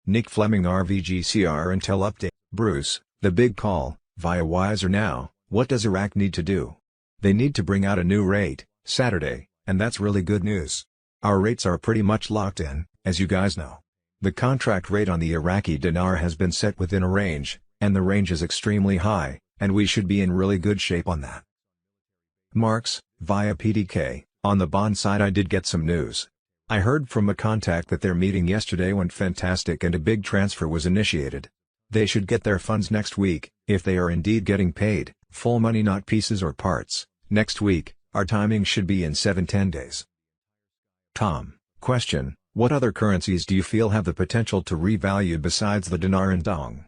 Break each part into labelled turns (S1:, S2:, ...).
S1: Nick Fleming RVGCR Intel Update. Bruce, the big call, via Wiser Now, what does Iraq need to do? They need to bring out a new rate, Saturday, and that's really good news. Our rates are pretty much locked in, as you guys know. The contract rate on the Iraqi dinar has been set within a range, and the range is extremely high, and we should be in really good shape on that. Marks, via PDK, on the bond side I did get some news. I heard from a contact that their meeting yesterday went fantastic and a big transfer was initiated. They should get their funds next week, if they are indeed getting paid, full money not pieces or parts, next week. Our timing should be in 7-10 days. Tom, question, what other currencies do you feel have the potential to revalue besides the dinar and dong?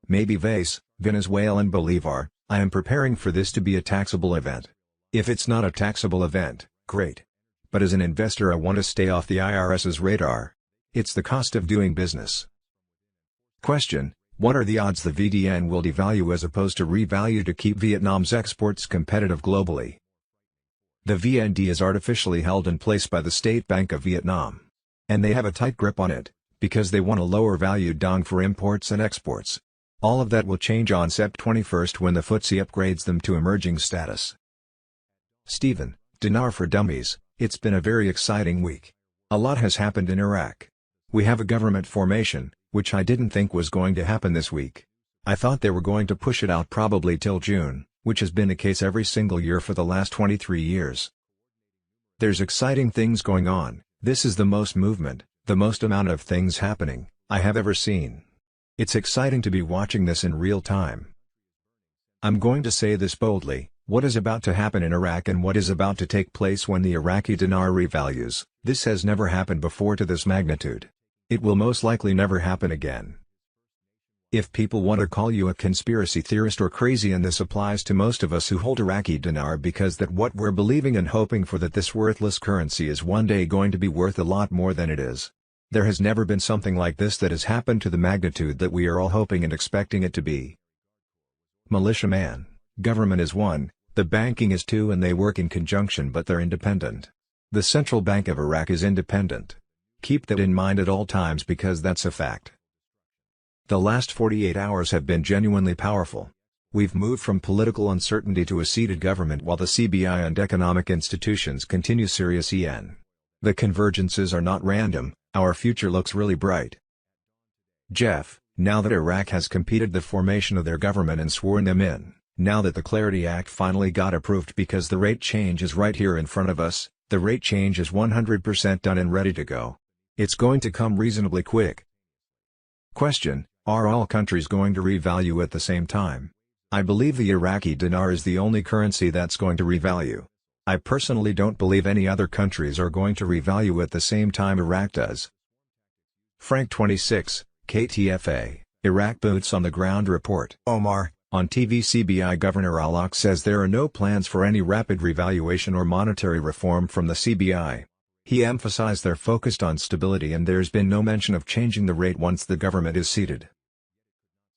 S1: Maybe vase, Venezuelan bolivar. I am preparing for this to be a taxable event. If it's not a taxable event, great. But as an investor I want to stay off the IRS's radar. It's the cost of doing business. Question, what are the odds the VDN will devalue as opposed to revalue to keep Vietnam's exports competitive globally? The VND is artificially held in place by the State Bank of Vietnam. And they have a tight grip on it, because they want a lower valued dong for imports and exports. All of that will change on Sept 21st when the FTSE upgrades them to emerging status. Stephen, dinar for dummies, it's been a very exciting week. A lot has happened in Iraq. We have a government formation, which I didn't think was going to happen this week. I thought they were going to push it out probably till June, which has been the case every single year for the last 23 years. There's exciting things going on. This is the most movement, the most amount of things happening, I have ever seen. It's exciting to be watching this in real time. I'm going to say this boldly, what is about to happen in Iraq and what is about to take place when the Iraqi dinar revalues, this has never happened before to this magnitude. It will most likely never happen again. If people want to call you a conspiracy theorist or crazy, and this applies to most of us who hold Iraqi dinar, because that what we're believing and hoping for, that this worthless currency is one day going to be worth a lot more than it is. There has never been something like this that has happened to the magnitude that we are all hoping and expecting it to be. Militiaman, government is one, the banking is two, and they work in conjunction but they're independent. The Central Bank of Iraq is independent. Keep that in mind at all times because that's a fact. The last 48 hours have been genuinely powerful. We've moved from political uncertainty to a seated government while the CBI and economic institutions continue serious EN. The convergences are not random, our future looks really bright. Jeff, now that Iraq has completed the formation of their government and sworn them in, now that the Clarity Act finally got approved because the rate change is right here in front of us, the rate change is 100% done and ready to go. It's going to come reasonably quick. Question, are all countries going to revalue at the same time? I believe the Iraqi dinar is the only currency that's going to revalue. I personally don't believe any other countries are going to revalue at the same time Iraq does. Frank 26, KTFA, Iraq Boots on the Ground Report. Omar, on TV CBI Governor Al-Haq says there are no plans for any rapid revaluation or monetary reform from the CBI. He emphasized they're focused on stability and there's been no mention of changing the rate once the government is seated.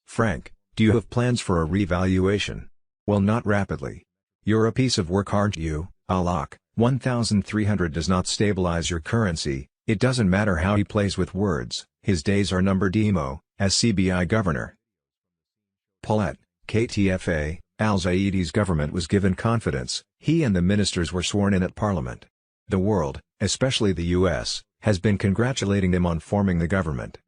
S1: Frank, do you have plans for a revaluation? Well, not rapidly. You're a piece of work, aren't you, Al-Haq? 1,300 does not stabilize your currency. It doesn't matter how he plays with words, his days are numbered. Emo, as CBI governor. Paulette, KTFA, Al-Zaidi's government was given confidence, he and the ministers were sworn in at Parliament. The world, especially the US, has been congratulating them on forming the government.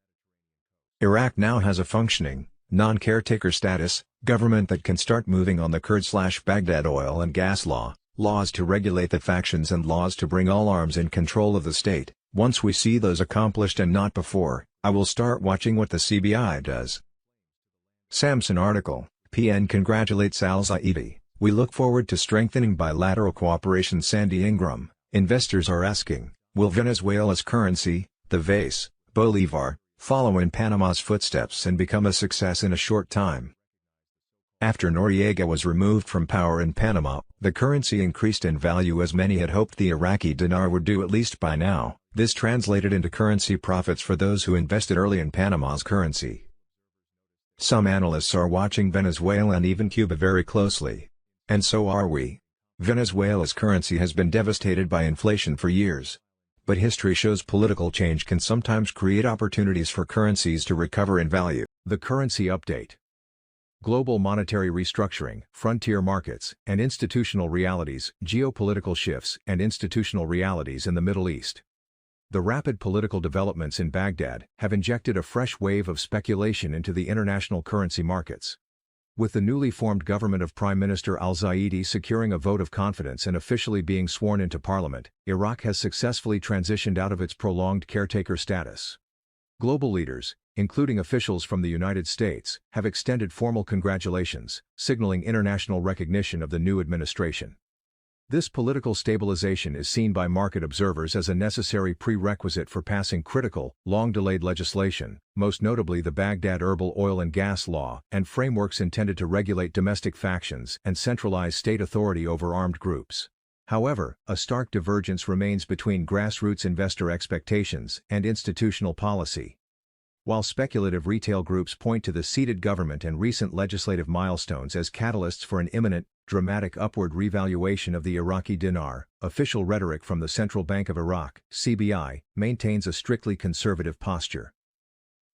S1: Iraq now has a functioning, non-caretaker status, government that can start moving on the Kurd/Baghdad oil and gas laws to regulate the factions and laws to bring all arms in control of the state. Once we see those accomplished and not before, I will start watching what the CBI does. Samson article, PN congratulates Al-Zaidi, we look forward to strengthening bilateral cooperation. Sandy Ingram, investors are asking, will Venezuela's currency, the vase, bolivar, follow in Panama's footsteps and become a success in a short time? After Noriega was removed from power in Panama, the currency increased in value as many had hoped the Iraqi dinar would do, at least by now. This translated into currency profits for those who invested early in Panama's currency. Some analysts are watching Venezuela and even Cuba very closely. And so are we. Venezuela's currency has been devastated by inflation for years. But history shows political change can sometimes create opportunities for currencies to recover in value. The currency update. Global monetary restructuring, frontier markets, and institutional realities, geopolitical shifts and institutional realities in the Middle East. The rapid political developments in Baghdad have injected a fresh wave of speculation into the international currency markets. With the newly formed government of Prime Minister al-Zaidi securing a vote of confidence and officially being sworn into parliament, Iraq has successfully transitioned out of its prolonged caretaker status. Global leaders, including officials from the United States, have extended formal congratulations, signaling international recognition of the new administration. This political stabilization is seen by market observers as a necessary prerequisite for passing critical, long-delayed legislation, most notably the Baghdad Herbal Oil and Gas Law and frameworks intended to regulate domestic factions and centralize state authority over armed groups. However, a stark divergence remains between grassroots investor expectations and institutional policy. While speculative retail groups point to the seated government and recent legislative milestones as catalysts for an imminent, dramatic upward revaluation of the Iraqi dinar, official rhetoric from the Central Bank of Iraq (CBI) maintains a strictly conservative posture.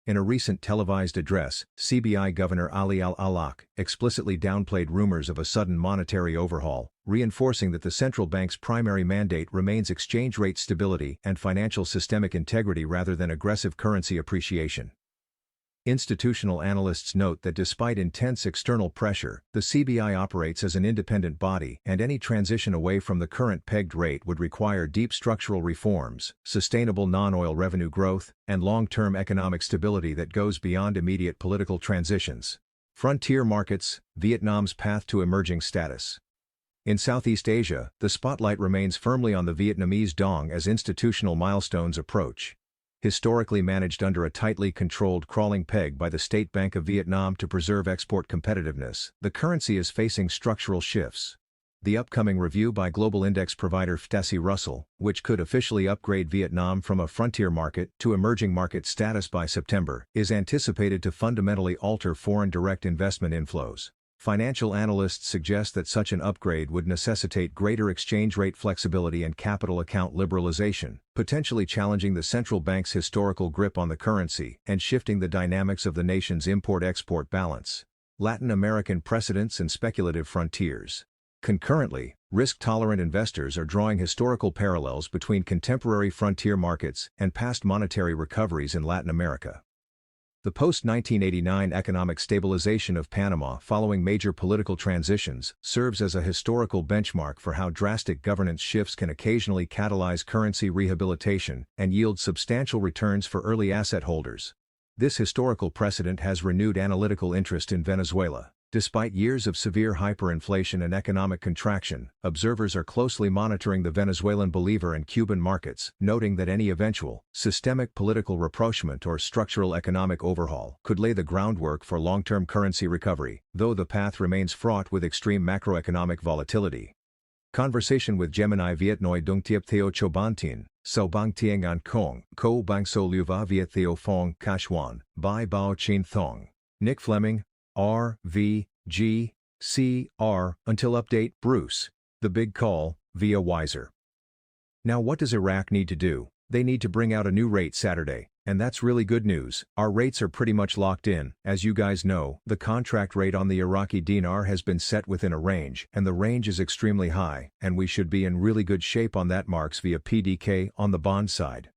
S1: In a recent televised address, CBI Governor Ali al-Alaq explicitly downplayed rumors of a sudden monetary overhaul, reinforcing that the central bank's primary mandate remains exchange rate stability and financial systemic integrity rather than aggressive currency appreciation. Institutional analysts note that despite intense external pressure, the CBI operates as an independent body and any transition away from the current pegged rate would require deep structural reforms, sustainable non-oil revenue growth, and long-term economic stability that goes beyond immediate political transitions. Frontier markets, Vietnam's path to emerging status. In Southeast Asia, the spotlight remains firmly on the Vietnamese dong as institutional milestones approach. Historically managed under a tightly controlled crawling peg by the State Bank of Vietnam to preserve export competitiveness, the currency is facing structural shifts. The upcoming review by global index provider FTSE Russell, which could officially upgrade Vietnam from a frontier market to emerging market status by September, is anticipated to fundamentally alter foreign direct investment inflows. Financial analysts suggest that such an upgrade would necessitate greater exchange rate flexibility and capital account liberalization, potentially challenging the central bank's historical grip on the currency and shifting the dynamics of the nation's import-export balance. Latin American precedents and speculative frontiers. Concurrently, risk-tolerant investors are drawing historical parallels between contemporary frontier markets and past monetary recoveries in Latin America. The post-1989 economic stabilization of Panama following major political transitions serves as a historical benchmark for how drastic governance shifts can occasionally catalyze currency rehabilitation and yield substantial returns for early asset holders. This historical precedent has renewed analytical interest in Venezuela. Despite years of severe hyperinflation and economic contraction, observers are closely monitoring the Venezuelan bolívar and Cuban markets, noting that any eventual, systemic political rapprochement or structural economic overhaul could lay the groundwork for long-term currency recovery, though the path remains fraught with extreme macroeconomic volatility. Conversation with Gemini Viet Noi Dung Tiep Theo Cho Ban Tien, So Bang Tieng An Kong, Ko Bang So Liu Va Viet Theo Phong Kashwan, Bai Bao Chin Thong. Nick Fleming, RVGCR. Until update, Bruce. The big call, via Wiser. Now what does Iraq need to do? They need to bring out a new rate Saturday, and that's really good news. Our rates are pretty much locked in. As you guys know, the contract rate on the Iraqi dinar has been set within a range, and the range is extremely high, and we should be in really good shape on that marks via PDK on the bond side.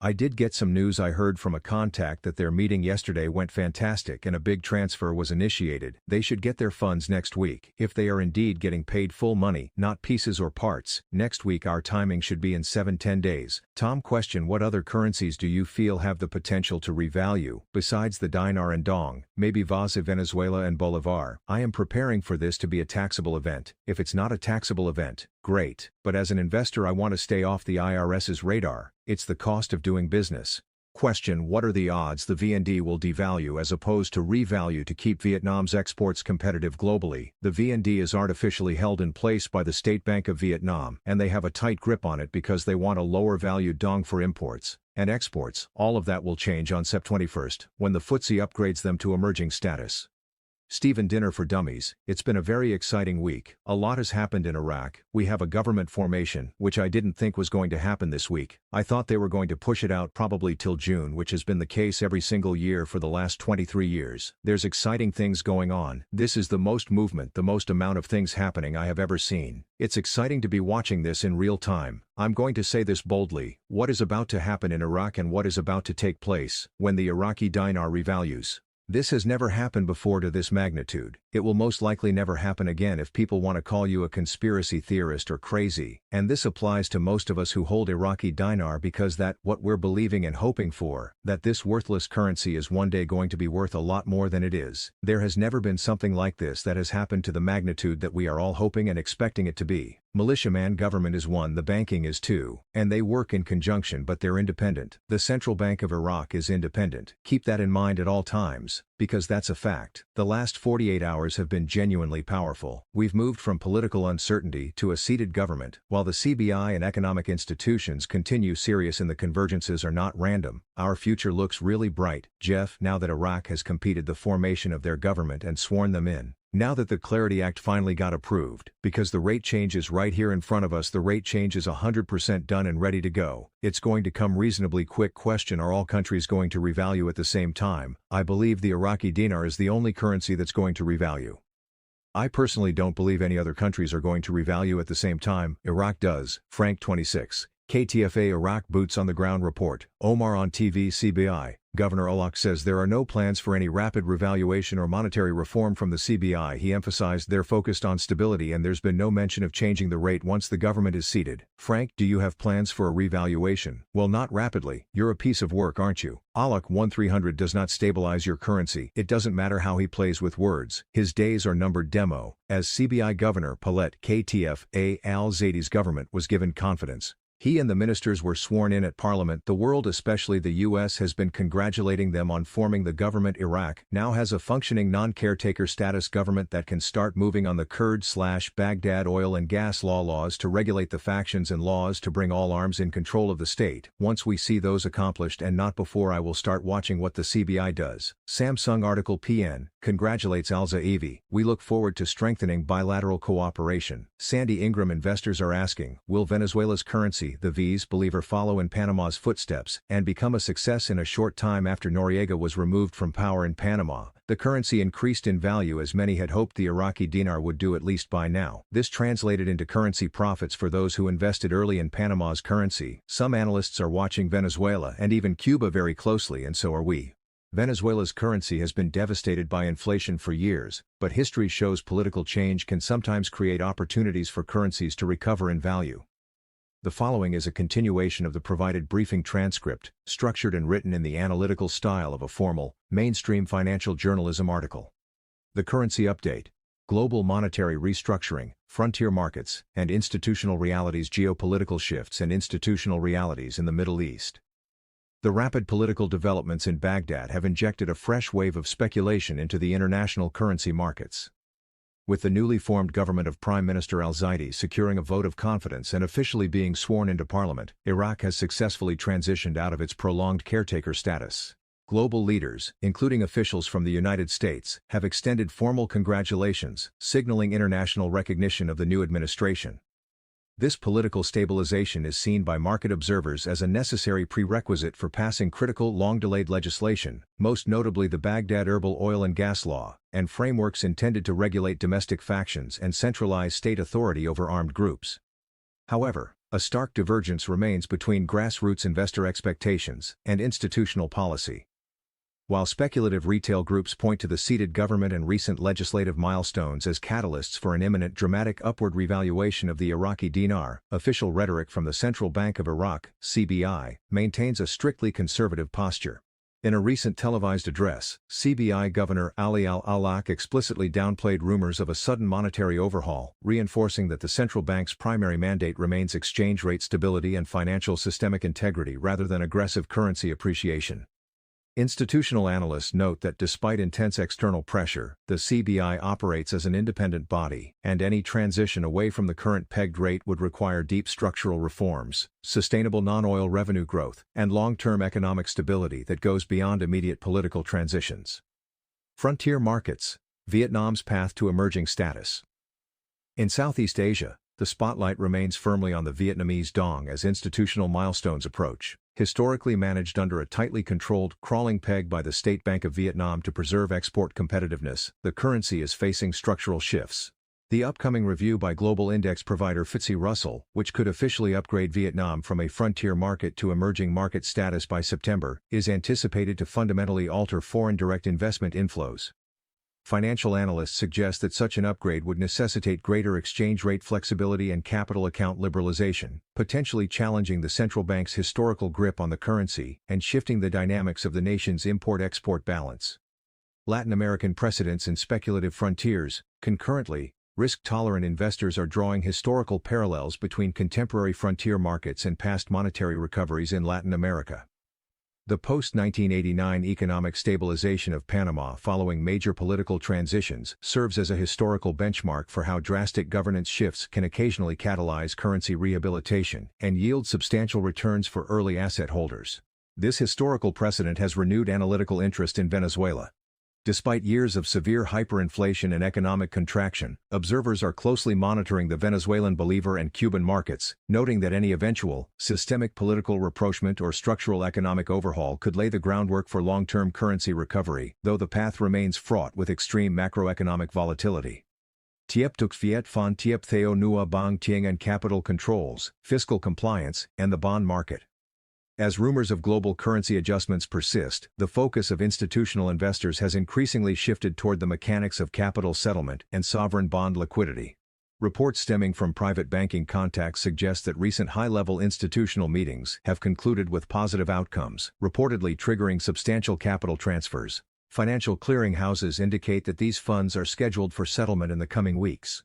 S1: I did get some news. I heard from a contact that their meeting yesterday went fantastic and a big transfer was initiated. They should get their funds next week. If they are indeed getting paid full money, not pieces or parts, next week our timing should be in 7-10 days. Tom question: what other currencies do you feel have the potential to revalue, besides the dinar and dong, maybe Vasa Venezuela and Bolivar? I am preparing for this to be a taxable event. If it's not a taxable event, great, but as an investor I want to stay off the IRS's radar. It's the cost of doing business. Question: what are the odds the VND will devalue as opposed to revalue to keep Vietnam's exports competitive globally? The VND is artificially held in place by the State Bank of Vietnam, and they have a tight grip on it because they want a lower valued dong for imports and exports. All of that will change on September 21st, when the FTSE upgrades them to emerging status. Stephen Dinner for Dummies. It's been a very exciting week. A lot has happened in Iraq. We have a government formation, which I didn't think was going to happen this week. I thought they were going to push it out probably till June, which has been the case every single year for the last 23 years. There's exciting things going on. This is the most movement, the most amount of things happening I have ever seen. It's exciting to be watching this in real time. I'm going to say this boldly: what is about to happen in Iraq and what is about to take place when the Iraqi dinar revalues. This has never happened before to this magnitude. It will most likely never happen again if people want to call you a conspiracy theorist or crazy, and this applies to most of us who hold Iraqi dinar, because what we're believing and hoping for, that this worthless currency is one day going to be worth a lot more than it is. There has never been something like this that has happened to the magnitude that we are all hoping and expecting it to be. Militiaman government is one, the banking is two, and they work in conjunction but they're independent. The Central Bank of Iraq is independent. Keep that in mind at all times, because that's a fact. The last 48 hours have been genuinely powerful. We've moved from political uncertainty to a seated government. While the CBI and economic institutions continue serious and the convergences are not random, our future looks really bright, Jeff. Now that Iraq has completed the formation of their government and sworn them in. Now that the Clarity Act finally got approved, because the rate change is right here in front of us, the rate change is 100% done and ready to go. It's going to come reasonably quick. Question: are all countries going to revalue at the same time? I believe the Iraqi dinar is the only currency that's going to revalue. I personally don't believe any other countries are going to revalue at the same time. Iraq does. Frank 26. KTFA Iraq Boots on the Ground Report. Omar on TV. CBI. Governor Ulaq says there are no plans for any rapid revaluation or monetary reform from the CBI. He emphasized they're focused on stability and there's been no mention of changing the rate once the government is seated. Frank, do you have plans for a revaluation? Well, not rapidly. You're a piece of work, aren't you? Ulaq 1300 does not stabilize your currency. It doesn't matter how he plays with words. His days are numbered. Demo. As CBI Governor, Palet KTFA Al-Zaidi's government was given confidence. He and the ministers were sworn in at Parliament. The world, especially the US, has been congratulating them on forming the government. Iraq now has a functioning non-caretaker status government that can start moving on the Kurd/Baghdad oil and gas laws to regulate the factions and laws to bring all arms in control of the state. Once we see those accomplished, and not before, I will start watching what the CBI does. Samsung article. PN congratulates Al-Zaivi. We look forward to strengthening bilateral cooperation. Sandy Ingram investors are asking, will Venezuela's currency, the V's, believer, follow in Panama's footsteps and become a success? In a short time after Noriega was removed from power in Panama, the currency increased in value as many had hoped the Iraqi dinar would do, at least by now. This translated into currency profits for those who invested early in Panama's currency. Some analysts are watching Venezuela and even Cuba very closely, and so are we. Venezuela's currency has been devastated by inflation for years, but history shows political change can sometimes create opportunities for currencies to recover in value. The following is a continuation of the provided briefing transcript, structured and written in the analytical style of a formal, mainstream financial journalism article. The currency update. Global monetary restructuring, frontier markets, and institutional realities. Geopolitical shifts and institutional realities in the Middle East. The rapid political developments in Baghdad have injected a fresh wave of speculation into the international currency markets. With the newly formed government of Prime Minister Al-Zaidi securing a vote of confidence and officially being sworn into parliament, Iraq has successfully transitioned out of its prolonged caretaker status. Global leaders, including officials from the United States, have extended formal congratulations, signaling international recognition of the new administration. This political stabilization is seen by market observers as a necessary prerequisite for passing critical, long-delayed legislation, most notably the Baghdad Herbal Oil and Gas Law, and frameworks intended to regulate domestic factions and centralize state authority over armed groups. However, a stark divergence remains between grassroots investor expectations and institutional policy. While speculative retail groups point to the seated government and recent legislative milestones as catalysts for an imminent dramatic upward revaluation of the Iraqi dinar, official rhetoric from the Central Bank of Iraq, CBI, maintains a strictly conservative posture. In a recent televised address, CBI Governor Ali Al-Awlaq explicitly downplayed rumors of a sudden monetary overhaul, reinforcing that the central bank's primary mandate remains exchange rate stability and financial systemic integrity rather than aggressive currency appreciation. Institutional analysts note that despite intense external pressure, the CBI operates as an independent body, and any transition away from the current pegged rate would require deep structural reforms, sustainable non-oil revenue growth, and long-term economic stability that goes beyond immediate political transitions. Frontier markets. Vietnam's path to emerging status. In Southeast Asia, the spotlight remains firmly on the Vietnamese dong as institutional milestones approach. Historically managed under a tightly controlled crawling peg by the State Bank of Vietnam to preserve export competitiveness, the currency is facing structural shifts. The upcoming review by global index provider FTSE Russell, which could officially upgrade Vietnam from a frontier market to emerging market status by September, is anticipated to fundamentally alter foreign direct investment inflows. Financial analysts suggest that such an upgrade would necessitate greater exchange rate flexibility and capital account liberalization, potentially challenging the central bank's historical grip on the currency and shifting the dynamics of the nation's import-export balance. Latin American precedents and speculative frontiers. Concurrently, risk-tolerant investors are drawing historical parallels between contemporary frontier markets and past monetary recoveries in Latin America. The post-1989 economic stabilization of Panama following major political transitions serves as a historical benchmark for how drastic governance shifts can occasionally catalyze currency rehabilitation and yield substantial returns for early asset holders. This historical precedent has renewed analytical interest in Venezuela. Despite years of severe hyperinflation and economic contraction, observers are closely monitoring the Venezuelan bolivar and Cuban markets, noting that any eventual, systemic political rapprochement or structural economic overhaul could lay the groundwork for long-term currency recovery, though the path remains fraught with extreme macroeconomic volatility. Tiep tuk Viet Phon Tiep Theo Nua Bang Tieng and capital controls, fiscal compliance, and the bond market. As rumors of global currency adjustments persist, the focus of institutional investors has increasingly shifted toward the mechanics of capital settlement and sovereign bond liquidity. Reports stemming from private banking contacts suggest that recent high-level institutional meetings have concluded with positive outcomes, reportedly triggering substantial capital transfers. Financial clearinghouses indicate that these funds are scheduled for settlement in the coming weeks.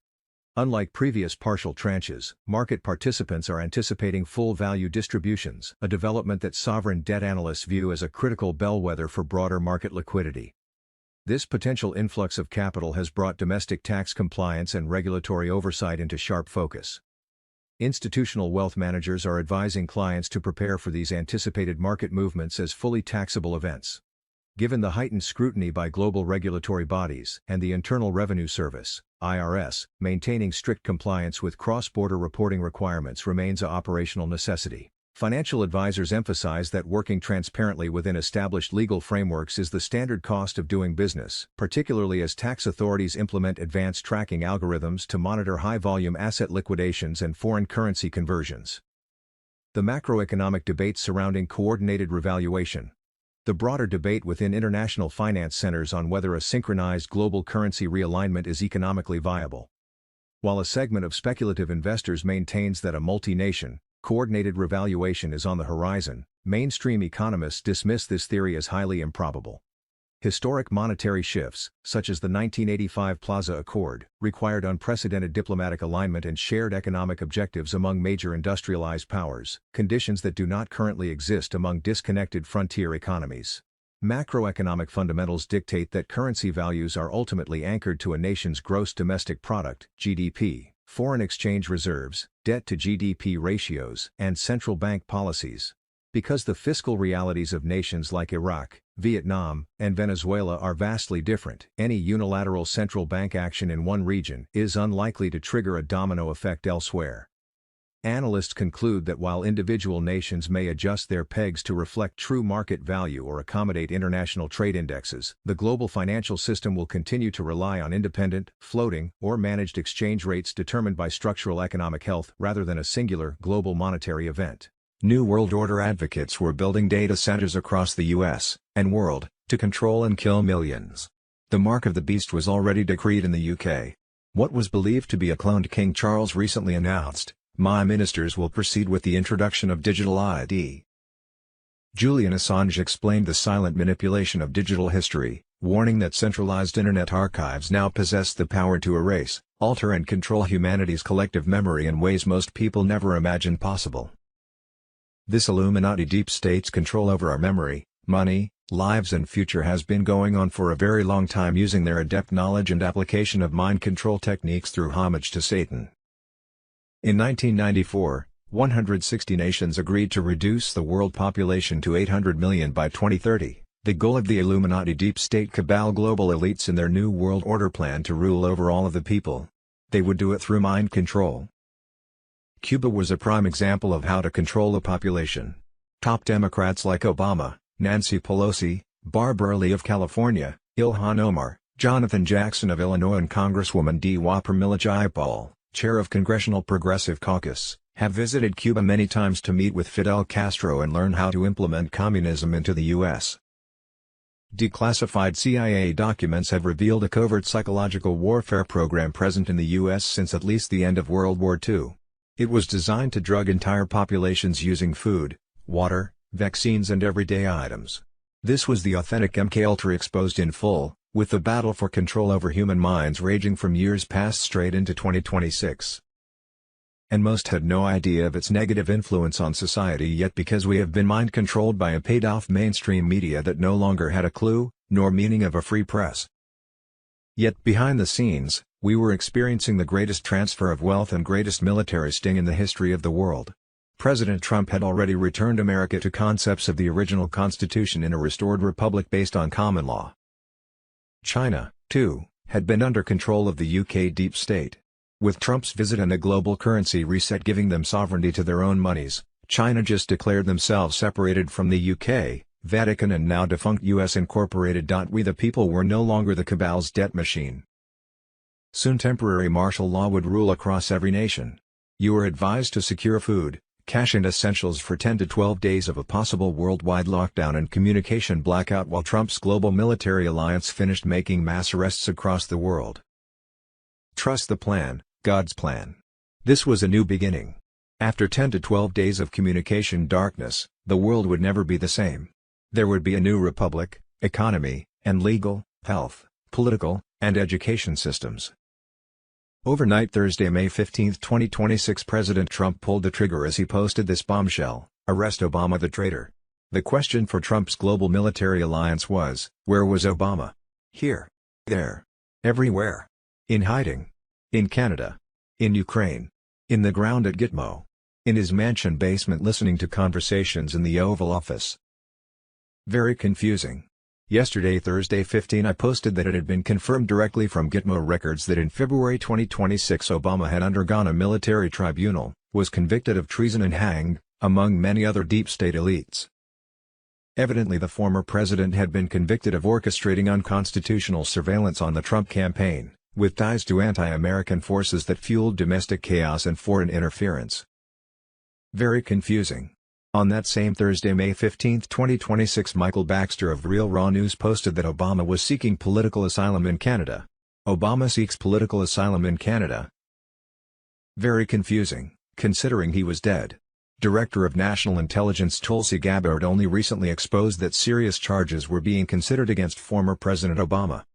S1: Unlike previous partial tranches, market participants are anticipating full value distributions, a development that sovereign debt analysts view as a critical bellwether for broader market liquidity. This potential influx of capital has brought domestic tax compliance and regulatory oversight into sharp focus. Institutional wealth managers are advising clients to prepare for these anticipated market movements as fully taxable events. Given the heightened scrutiny by global regulatory bodies and the Internal Revenue Service, IRS, maintaining strict compliance with cross-border reporting requirements remains a operational necessity. Financial advisors emphasize that working transparently within established legal frameworks is the standard cost of doing business, particularly as tax authorities implement advanced tracking algorithms to monitor high-volume asset liquidations and foreign currency conversions. The macroeconomic debates surrounding coordinated revaluation. The broader debate within international finance centers on whether a synchronized global currency realignment is economically viable. While a segment of speculative investors maintains that a multi-nation, coordinated revaluation is on the horizon, mainstream economists dismiss this theory as highly improbable. Historic monetary shifts, such as the 1985 Plaza Accord, required unprecedented diplomatic alignment and shared economic objectives among major industrialized powers, conditions that do not currently exist among disconnected frontier economies. Macroeconomic fundamentals dictate that currency values are ultimately anchored to a nation's gross domestic product, GDP, foreign exchange reserves, debt to GDP ratios, and central bank policies. Because the fiscal realities of nations like Iraq, Vietnam, and Venezuela are vastly different, any unilateral central bank action in one region is unlikely to trigger a domino effect elsewhere. Analysts conclude that while individual nations may adjust their pegs to reflect true market value or accommodate international trade indexes, the global financial system will continue to rely on independent, floating, or managed exchange rates determined by structural economic health rather than a singular global monetary event. New World Order advocates were building data centers across the U.S. and world to control and kill millions. The mark of the beast was already decreed in the UK. What was believed to be a cloned King Charles recently announced, "My ministers will proceed with the introduction of digital ID." Julian Assange explained the silent manipulation of digital history, warning that centralized internet archives now possess the power to erase, alter and control humanity's collective memory in ways most people never imagined possible. This Illuminati deep state's control over our memory, money, lives and future has been going on for a very long time using their adept knowledge and application of mind control techniques through homage to Satan. In 1994, 160 nations agreed to reduce the world population to 800 million by 2030, The goal of the Illuminati deep state cabal global elites in their New World Order plan to rule over all of the people. They would do it through mind control. Cuba was a prime example of how to control a population. Top Democrats like Obama, Nancy Pelosi, Barb Early of California, Ilhan Omar, Jonathan Jackson of Illinois and Congresswoman Dewa Pramila Jayapal, chair of Congressional Progressive Caucus, have visited Cuba many times to meet with Fidel Castro and learn how to implement communism into the U.S. Declassified CIA documents have revealed a covert psychological warfare program present in the U.S. since at least the end of World War II. It was designed to drug entire populations using food, water, vaccines and everyday items. This was the authentic MKUltra exposed in full, with the battle for control over human minds raging from years past straight into 2026. And most had no idea of its negative influence on society yet because we have been mind-controlled by a paid-off mainstream media that no longer had a clue, nor meaning of a free press. Yet behind the scenes, we were experiencing the greatest transfer of wealth and greatest military sting in the history of the world. President Trump had already returned America to concepts of the original Constitution in a restored republic based on common law. China, too, had been under control of the UK deep state. With Trump's visit and a global currency reset giving them sovereignty to their own monies, China just declared themselves separated from the UK, Vatican and now defunct US Incorporated. We the people were no longer the cabal's debt machine. Soon temporary martial law would rule across every nation. You were advised to secure food, cash and essentials for 10 to 12 days of a possible worldwide lockdown and communication blackout while Trump's global military alliance finished making mass arrests across the world. Trust the plan, God's plan. This was a new beginning. After 10 to 12 days of communication darkness, the world would never be the same. There would be a new republic, economy, and legal, health, political, and education systems. Overnight Thursday, May 15, 2026, President Trump pulled the trigger as he posted this bombshell: "Arrest Obama the traitor." The question for Trump's global military alliance was, where was Obama? Here. There. Everywhere. In hiding. In Canada. In Ukraine. In the ground at Gitmo. In his mansion basement listening to conversations in the Oval Office. Very confusing. Yesterday, Thursday 15, I posted that it had been confirmed directly from Gitmo records that in February 2026 Obama had undergone a military tribunal, was convicted of treason and hanged, among many other deep state elites. Evidently the former president had been convicted of orchestrating unconstitutional surveillance on the Trump campaign, with ties to anti-American forces that fueled domestic chaos and foreign interference. Very confusing. On that same Thursday, May 15, 2026, Michael Baxter of Real Raw News posted that Obama was seeking political asylum in Canada. Obama seeks political asylum in Canada. Very confusing, considering he was dead. Director of National Intelligence Tulsi Gabbard only recently exposed that serious charges were being considered against former President Obama.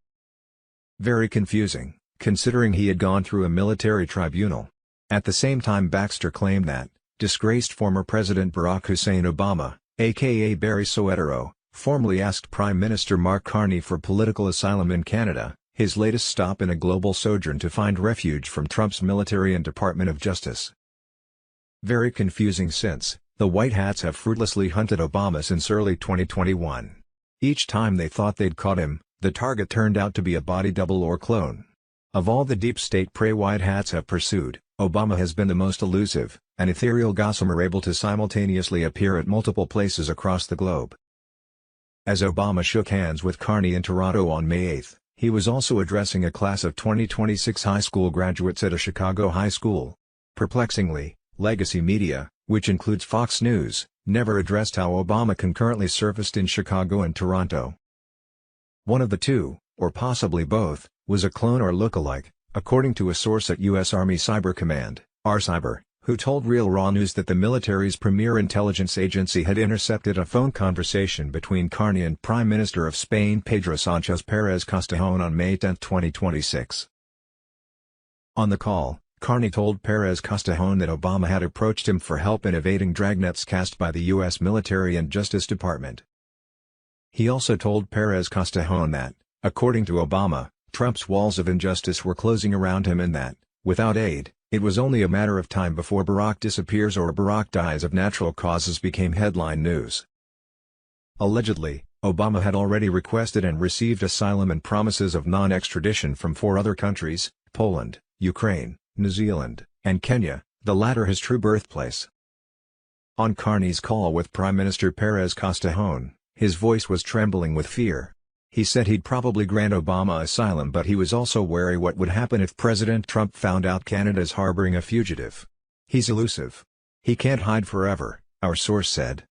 S1: Very confusing, considering he had gone through a military tribunal. At the same time, Baxter claimed that disgraced former President Barack Hussein Obama, aka Barry Soetoro, formally asked Prime Minister Mark Carney for political asylum in Canada, his latest stop in a global sojourn to find refuge from Trump's military and Department of Justice. Very confusing since the White Hats have fruitlessly hunted Obama since early 2021. Each time they thought they'd caught him, the target turned out to be a body double or clone. Of all the deep state prey White Hats have pursued, Obama has been the most elusive, an ethereal gossamer able to simultaneously appear at multiple places across the globe. As Obama shook hands with Carney in Toronto on May 8, he was also addressing a class of 2026 high school graduates at a Chicago high school. Perplexingly, legacy media, which includes Fox News, never addressed how Obama concurrently surfaced in Chicago and Toronto. One of the two, or possibly both, was a clone or look-alike, according to a source at U.S. Army Cyber Command, RCyber, who told Real Raw News that the military's premier intelligence agency had intercepted a phone conversation between Carney and Prime Minister of Spain Pedro Sánchez Pérez Castejón on May 10, 2026. On the call, Carney told Pérez Castejón that Obama had approached him for help in evading dragnets cast by the U.S. military and Justice Department. He also told Pérez Castejón that, according to Obama, Trump's walls of injustice were closing around him and that, without aid, it was only a matter of time before Barack disappears or Barack dies of natural causes became headline news. Allegedly, Obama had already requested and received asylum and promises of non-extradition from 4 other countries: Poland, Ukraine, New Zealand, and Kenya, the latter his true birthplace. On Carney's call with Prime Minister Perez Castejón, his voice was trembling with fear. He said he'd probably grant Obama asylum, but he was also wary what would happen if President Trump found out Canada's harboring a fugitive. "He's elusive. He can't hide forever," our source said.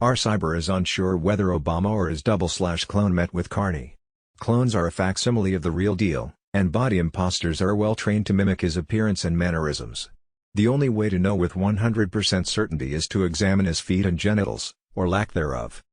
S1: Our cyber is unsure whether Obama or his double/clone met with Carney. Clones are a facsimile of the real deal, and body imposters are well trained to mimic his appearance and mannerisms. The only way to know with 100% certainty is to examine his feet and genitals, or lack thereof.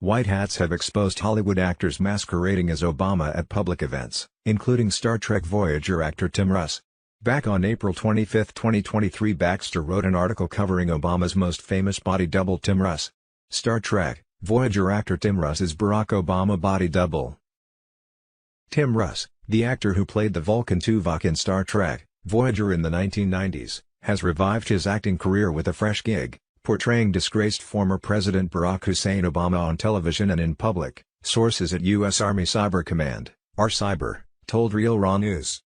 S1: White hats have exposed Hollywood actors masquerading as Obama at public events, including Star Trek Voyager actor Tim Russ. Back on April 25, 2023, Baxter wrote an article covering Obama's most famous body double, Tim Russ. Star Trek Voyager actor Tim Russ is Barack Obama body double. Tim Russ, the actor who played the Vulcan Tuvok in Star Trek Voyager in the 1990s, has revived his acting career with a fresh gig, portraying disgraced former President Barack Hussein Obama on television and in public, sources at U.S. Army Cyber Command, (ARCyber), told Real Raw News.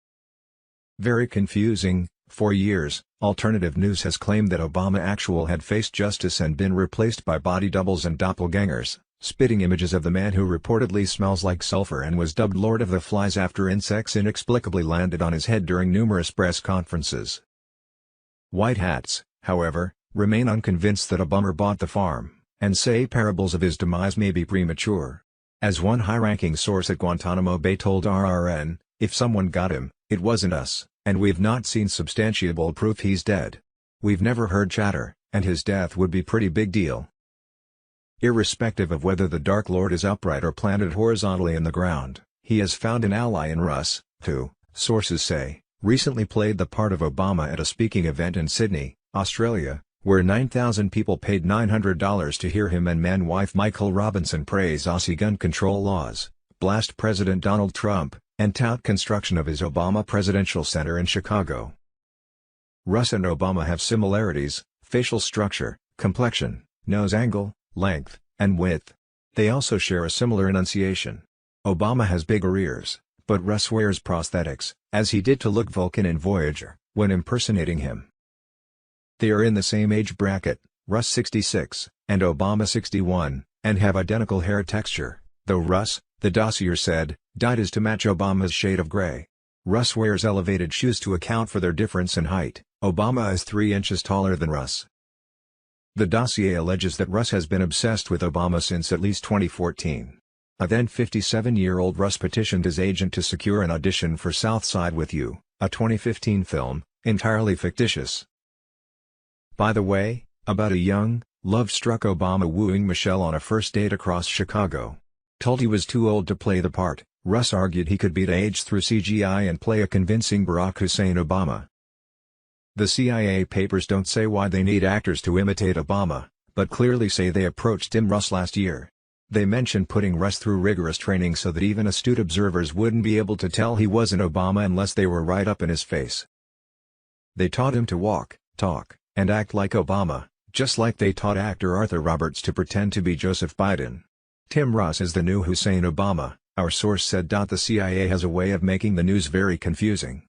S1: Very confusing. For years, alternative news has claimed that Obama actual had faced justice and been replaced by body doubles and doppelgangers, spitting images of the man who reportedly smells like sulfur and was dubbed Lord of the Flies after insects inexplicably landed on his head during numerous press conferences. White hats, however, remain unconvinced that Obama bought the farm, and say parables of his demise may be premature. As one high-ranking source at Guantanamo Bay told RRN, "If someone got him, it wasn't us, and we've not seen substantiable proof he's dead. We've never heard chatter, and his death would be pretty big deal." Irrespective of whether the Dark Lord is upright or planted horizontally in the ground, he has found an ally in Russ, who, sources say, recently played the part of Obama at a speaking event in Sydney, Australia, where 9,000 people paid $900 to hear him and man-wife Michael Robinson praise Aussie gun control laws, blast President Donald Trump, and tout construction of his Obama Presidential Center in Chicago. Russ and Obama have similarities: facial structure, complexion, nose angle, length, and width. They also share a similar enunciation. Obama has bigger ears, but Russ wears prosthetics, as he did to look Vulcan in Voyager, when impersonating him. They are in the same age bracket, Russ 66, and Obama 61, and have identical hair texture, though Russ, the dossier said, dyed his to match Obama's shade of gray. Russ wears elevated shoes to account for their difference in height. Obama is 3 inches taller than Russ. The dossier alleges that Russ has been obsessed with Obama since at least 2014. A then 57-year-old Russ petitioned his agent to secure an audition for South Side with You, a 2015 film, entirely fictitious. By the way, about a young, love-struck Obama wooing Michelle on a first date across Chicago. Told he was too old to play the part, Russ argued he could beat age through CGI and play a convincing Barack Hussein Obama. The CIA papers don't say why they need actors to imitate Obama, but clearly say they approached Tim Russ last year. They mention putting Russ through rigorous training so that even astute observers wouldn't be able to tell he wasn't Obama unless they were right up in his face. They taught him to walk, talk, and act like Obama, just like they taught actor Arthur Roberts to pretend to be Joseph Biden. Tim Russ is the new Hussein Obama, our source said. The CIA has a way of making the news very confusing.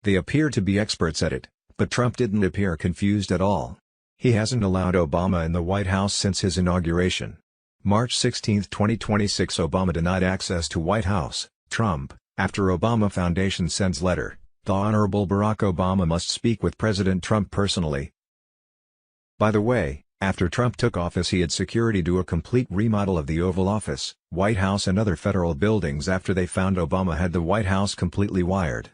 S1: They appear to be experts at it, but Trump didn't appear confused at all. He hasn't allowed Obama in the White House since his inauguration. March 16, 2026, Obama denied access to White House, Trump, after Obama Foundation sends letter, "The Honorable Barack Obama must speak with President Trump personally." By the way, after Trump took office, he had security do a complete remodel of the Oval Office, White House and other federal buildings after they found Obama had the White House completely wired.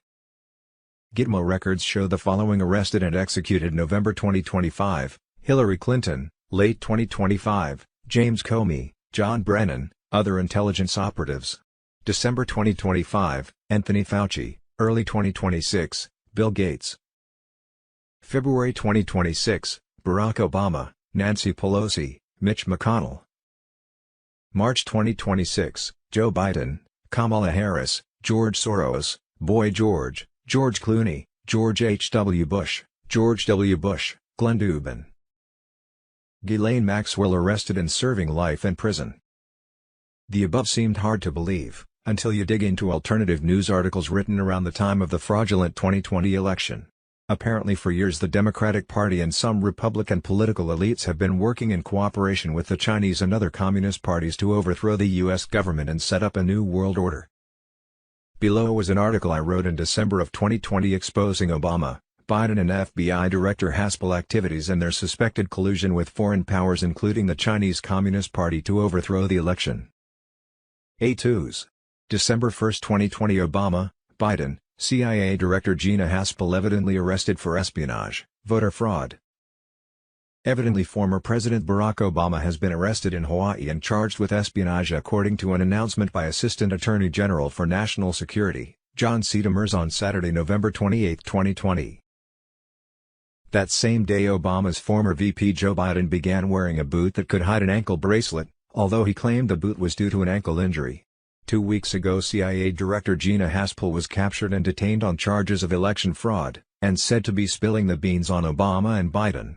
S1: Gitmo records show the following: arrested and executed November 2025, Hillary Clinton, late 2025, James Comey, John Brennan, other intelligence operatives. December 2025, Anthony Fauci, early 2026, Bill Gates. February 2026, Barack Obama, Nancy Pelosi, Mitch McConnell. March 2026, Joe Biden, Kamala Harris, George Soros, Boy George, George Clooney, George H. W. Bush, George W. Bush, Glenn Dubin. Ghislaine Maxwell arrested and serving life in prison. The above seemed hard to believe, until you dig into alternative news articles written around the time of the fraudulent 2020 election. Apparently for years the Democratic Party and some Republican political elites have been working in cooperation with the Chinese and other communist parties to overthrow the U.S. government and set up a new world order. Below was an article I wrote in December of 2020 exposing Obama, Biden and FBI Director Haspel activities and their suspected collusion with foreign powers including the Chinese Communist Party to overthrow the election. A2s. December 1, 2020 Obama, Biden, CIA Director Gina Haspel evidently arrested for espionage, voter fraud. Evidently former President Barack Obama has been arrested in Hawaii and charged with espionage according to an announcement by Assistant Attorney General for National Security, John C. Demers on Saturday, November 28, 2020. That same day Obama's former VP Joe Biden began wearing a boot that could hide an ankle bracelet, although he claimed the boot was due to an ankle injury. 2 weeks ago CIA Director Gina Haspel was captured and detained on charges of election fraud, and said to be spilling the beans on Obama and Biden.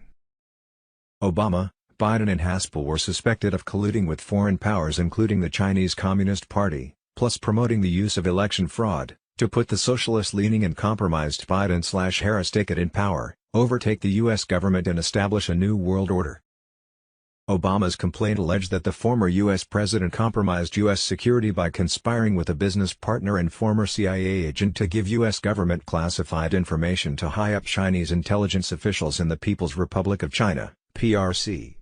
S1: Obama, Biden and Haspel were suspected of colluding with foreign powers including the Chinese Communist Party, plus promoting the use of election fraud, to put the socialist-leaning and compromised Biden/Harris ticket in power, overtake the U.S. government and establish a new world order. Obama's complaint alleged that the former U.S. president compromised U.S. security by conspiring with a business partner and former CIA agent to give U.S. government classified information to high-up Chinese intelligence officials in the People's Republic of China, PRC.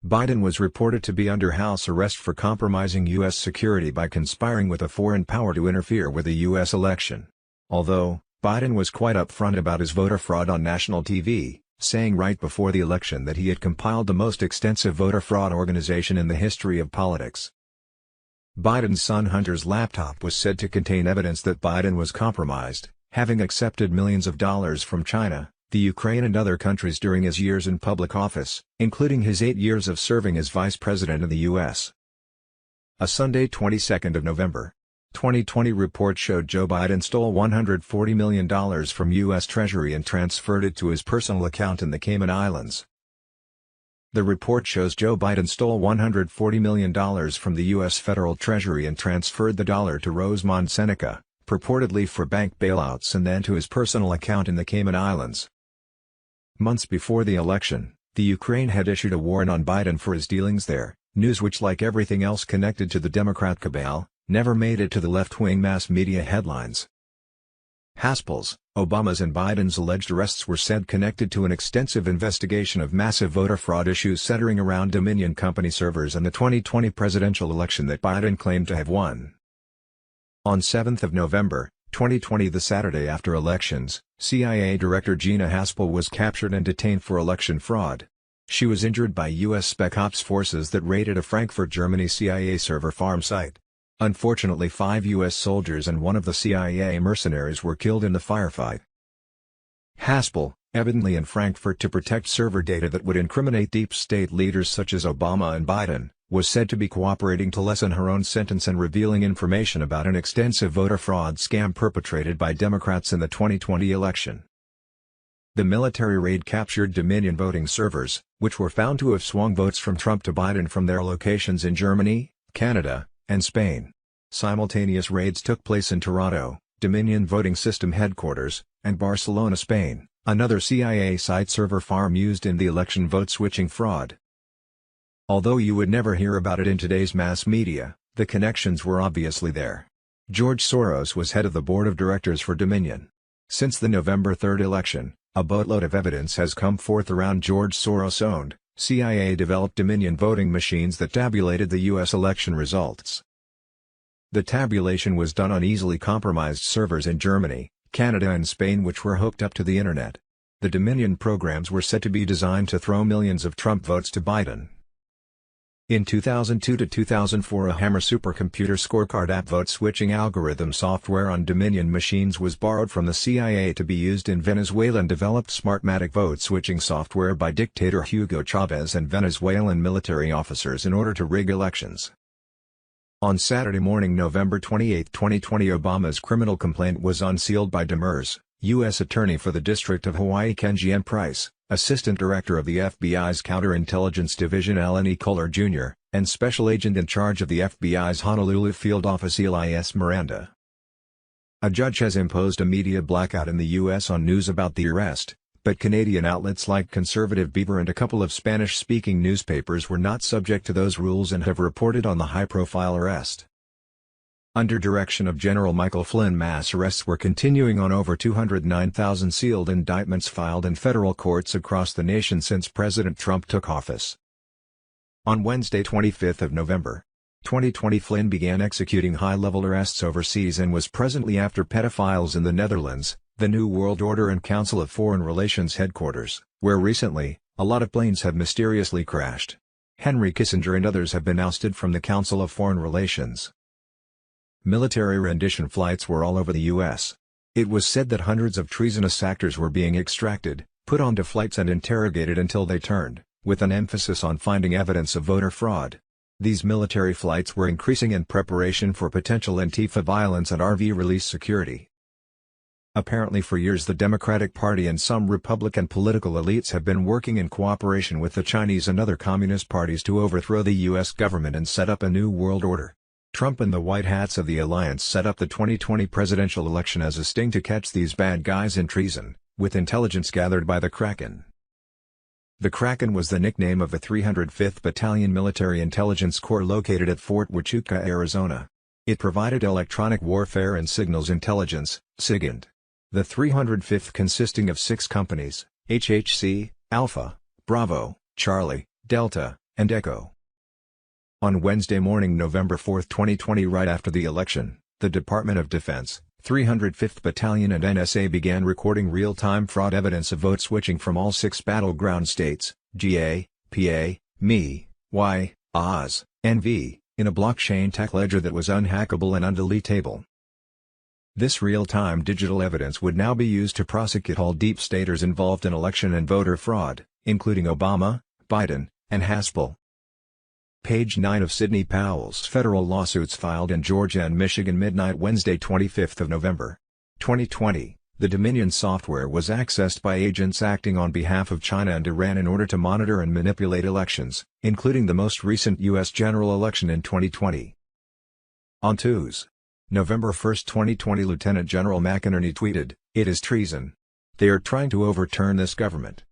S1: Biden was reported to be under house arrest for compromising U.S. security by conspiring with a foreign power to interfere with a U.S. election. Although, Biden was quite upfront about his voter fraud on national TV, saying right before the election that he had compiled the most extensive voter fraud organization in the history of politics. Biden's son Hunter's laptop was said to contain evidence that Biden was compromised, having accepted millions of dollars from China, the Ukraine and other countries during his years in public office, including his 8 years of serving as vice president in the U.S. A Sunday 22nd of November, 2020 report showed Joe Biden stole $140 million from U.S. Treasury and transferred it to his personal account in the Cayman Islands. The report shows Joe Biden stole $140 million from the U.S. Federal Treasury and transferred the dollar to Rosemont Seneca, purportedly for bank bailouts and then to his personal account in the Cayman Islands. Months before the election, the Ukraine had issued a warrant on Biden for his dealings there, news which, like everything else connected to the Democrat cabal, never made it to the left-wing mass media headlines. Haspel's, Obama's and Biden's alleged arrests were said connected to an extensive investigation of massive voter fraud issues centering around Dominion Company servers and the 2020 presidential election that Biden claimed to have won. On 7th of November, 2020, the Saturday after elections, CIA Director Gina Haspel was captured and detained for election fraud. She was injured by U.S. Spec Ops forces that raided a Frankfurt, Germany CIA server farm site. Unfortunately, 5 U.S. soldiers and one of the CIA mercenaries were killed in the firefight. Haspel, evidently in Frankfurt to protect server data that would incriminate deep state leaders such as Obama and Biden, was said to be cooperating to lessen her own sentence and revealing information about an extensive voter fraud scam perpetrated by Democrats in the 2020 election. The military raid captured Dominion voting servers, which were found to have swung votes from Trump to Biden from their locations in Germany, Canada, and Spain. Simultaneous raids took place in Toronto, Dominion voting system headquarters, and Barcelona, Spain, another CIA site server farm used in the election vote switching fraud. Although you would never hear about it in today's mass media, the connections were obviously there. George Soros was head of the board of directors for Dominion. Since the November 3 election, a boatload of evidence has come forth around George Soros-owned, CIA-developed Dominion voting machines that tabulated the U.S. election results. The tabulation was done on easily compromised servers in Germany, Canada and Spain which were hooked up to the Internet. The Dominion programs were said to be designed to throw millions of Trump votes to Biden. In 2002 to 2004, a Hammer supercomputer scorecard app vote-switching algorithm software on Dominion machines was borrowed from the CIA to be used in Venezuela and developed Smartmatic vote-switching software by dictator Hugo Chavez and Venezuelan military officers in order to rig elections. On Saturday morning, November 28, 2020, Obama's criminal complaint was unsealed by Demers, U.S. Attorney for the District of Hawaii Kenji M. Price, Assistant Director of the FBI's Counterintelligence Division Alan E. Kohler Jr., and Special Agent in charge of the FBI's Honolulu Field Office Elias Miranda. A judge has imposed a media blackout in the U.S. on news about the arrest, but Canadian outlets like Conservative Beaver and a couple of Spanish-speaking newspapers were not subject to those rules and have reported on the high-profile arrest. Under direction of General Michael Flynn, mass arrests were continuing on over 209,000 sealed indictments filed in federal courts across the nation since President Trump took office. On Wednesday, 25th of November, 2020, Flynn began executing high-level arrests overseas and was presently after pedophiles in the Netherlands, the New World Order and Council of Foreign Relations headquarters, where recently, a lot of planes have mysteriously crashed. Henry Kissinger and others have been ousted from the Council of Foreign Relations. Military rendition flights were all over the U.S. It was said that hundreds of treasonous actors were being extracted, put onto flights and interrogated until they turned, with an emphasis on finding evidence of voter fraud. These military flights were increasing in preparation for potential Antifa violence and RV release security. Apparently for years the Democratic Party and some Republican political elites have been working in cooperation with the Chinese and other communist parties to overthrow the U.S. government and set up a new world order. Trump and the White Hats of the alliance set up the 2020 presidential election as a sting to catch these bad guys in treason, with intelligence gathered by the Kraken. The Kraken was the nickname of the 305th Battalion Military Intelligence Corps located at Fort Huachuca, Arizona. It provided electronic warfare and signals intelligence, SIGINT. The 305th consisting of 6 companies, HHC, Alpha, Bravo, Charlie, Delta, and Echo. On Wednesday morning, November 4, 2020, right after the election, the Department of Defense, 305th Battalion and NSA began recording real-time fraud evidence of vote switching from all 6 battleground states, GA, PA, MI, Y, Oz, NV, in a blockchain tech ledger that was unhackable and undeletable. This real-time digital evidence would now be used to prosecute all deep staters involved in election and voter fraud, including Obama, Biden, and Haspel. Page 9 of Sidney Powell's federal lawsuits filed in Georgia and Michigan. Midnight Wednesday, 25th of November, 2020, the Dominion software was accessed by agents acting on behalf of China and Iran in order to monitor and manipulate elections, including the most recent U.S. general election in 2020. On Tuesday, November 1, 2020, Lieutenant General McInerney tweeted, "It is treason. They are trying to overturn this government.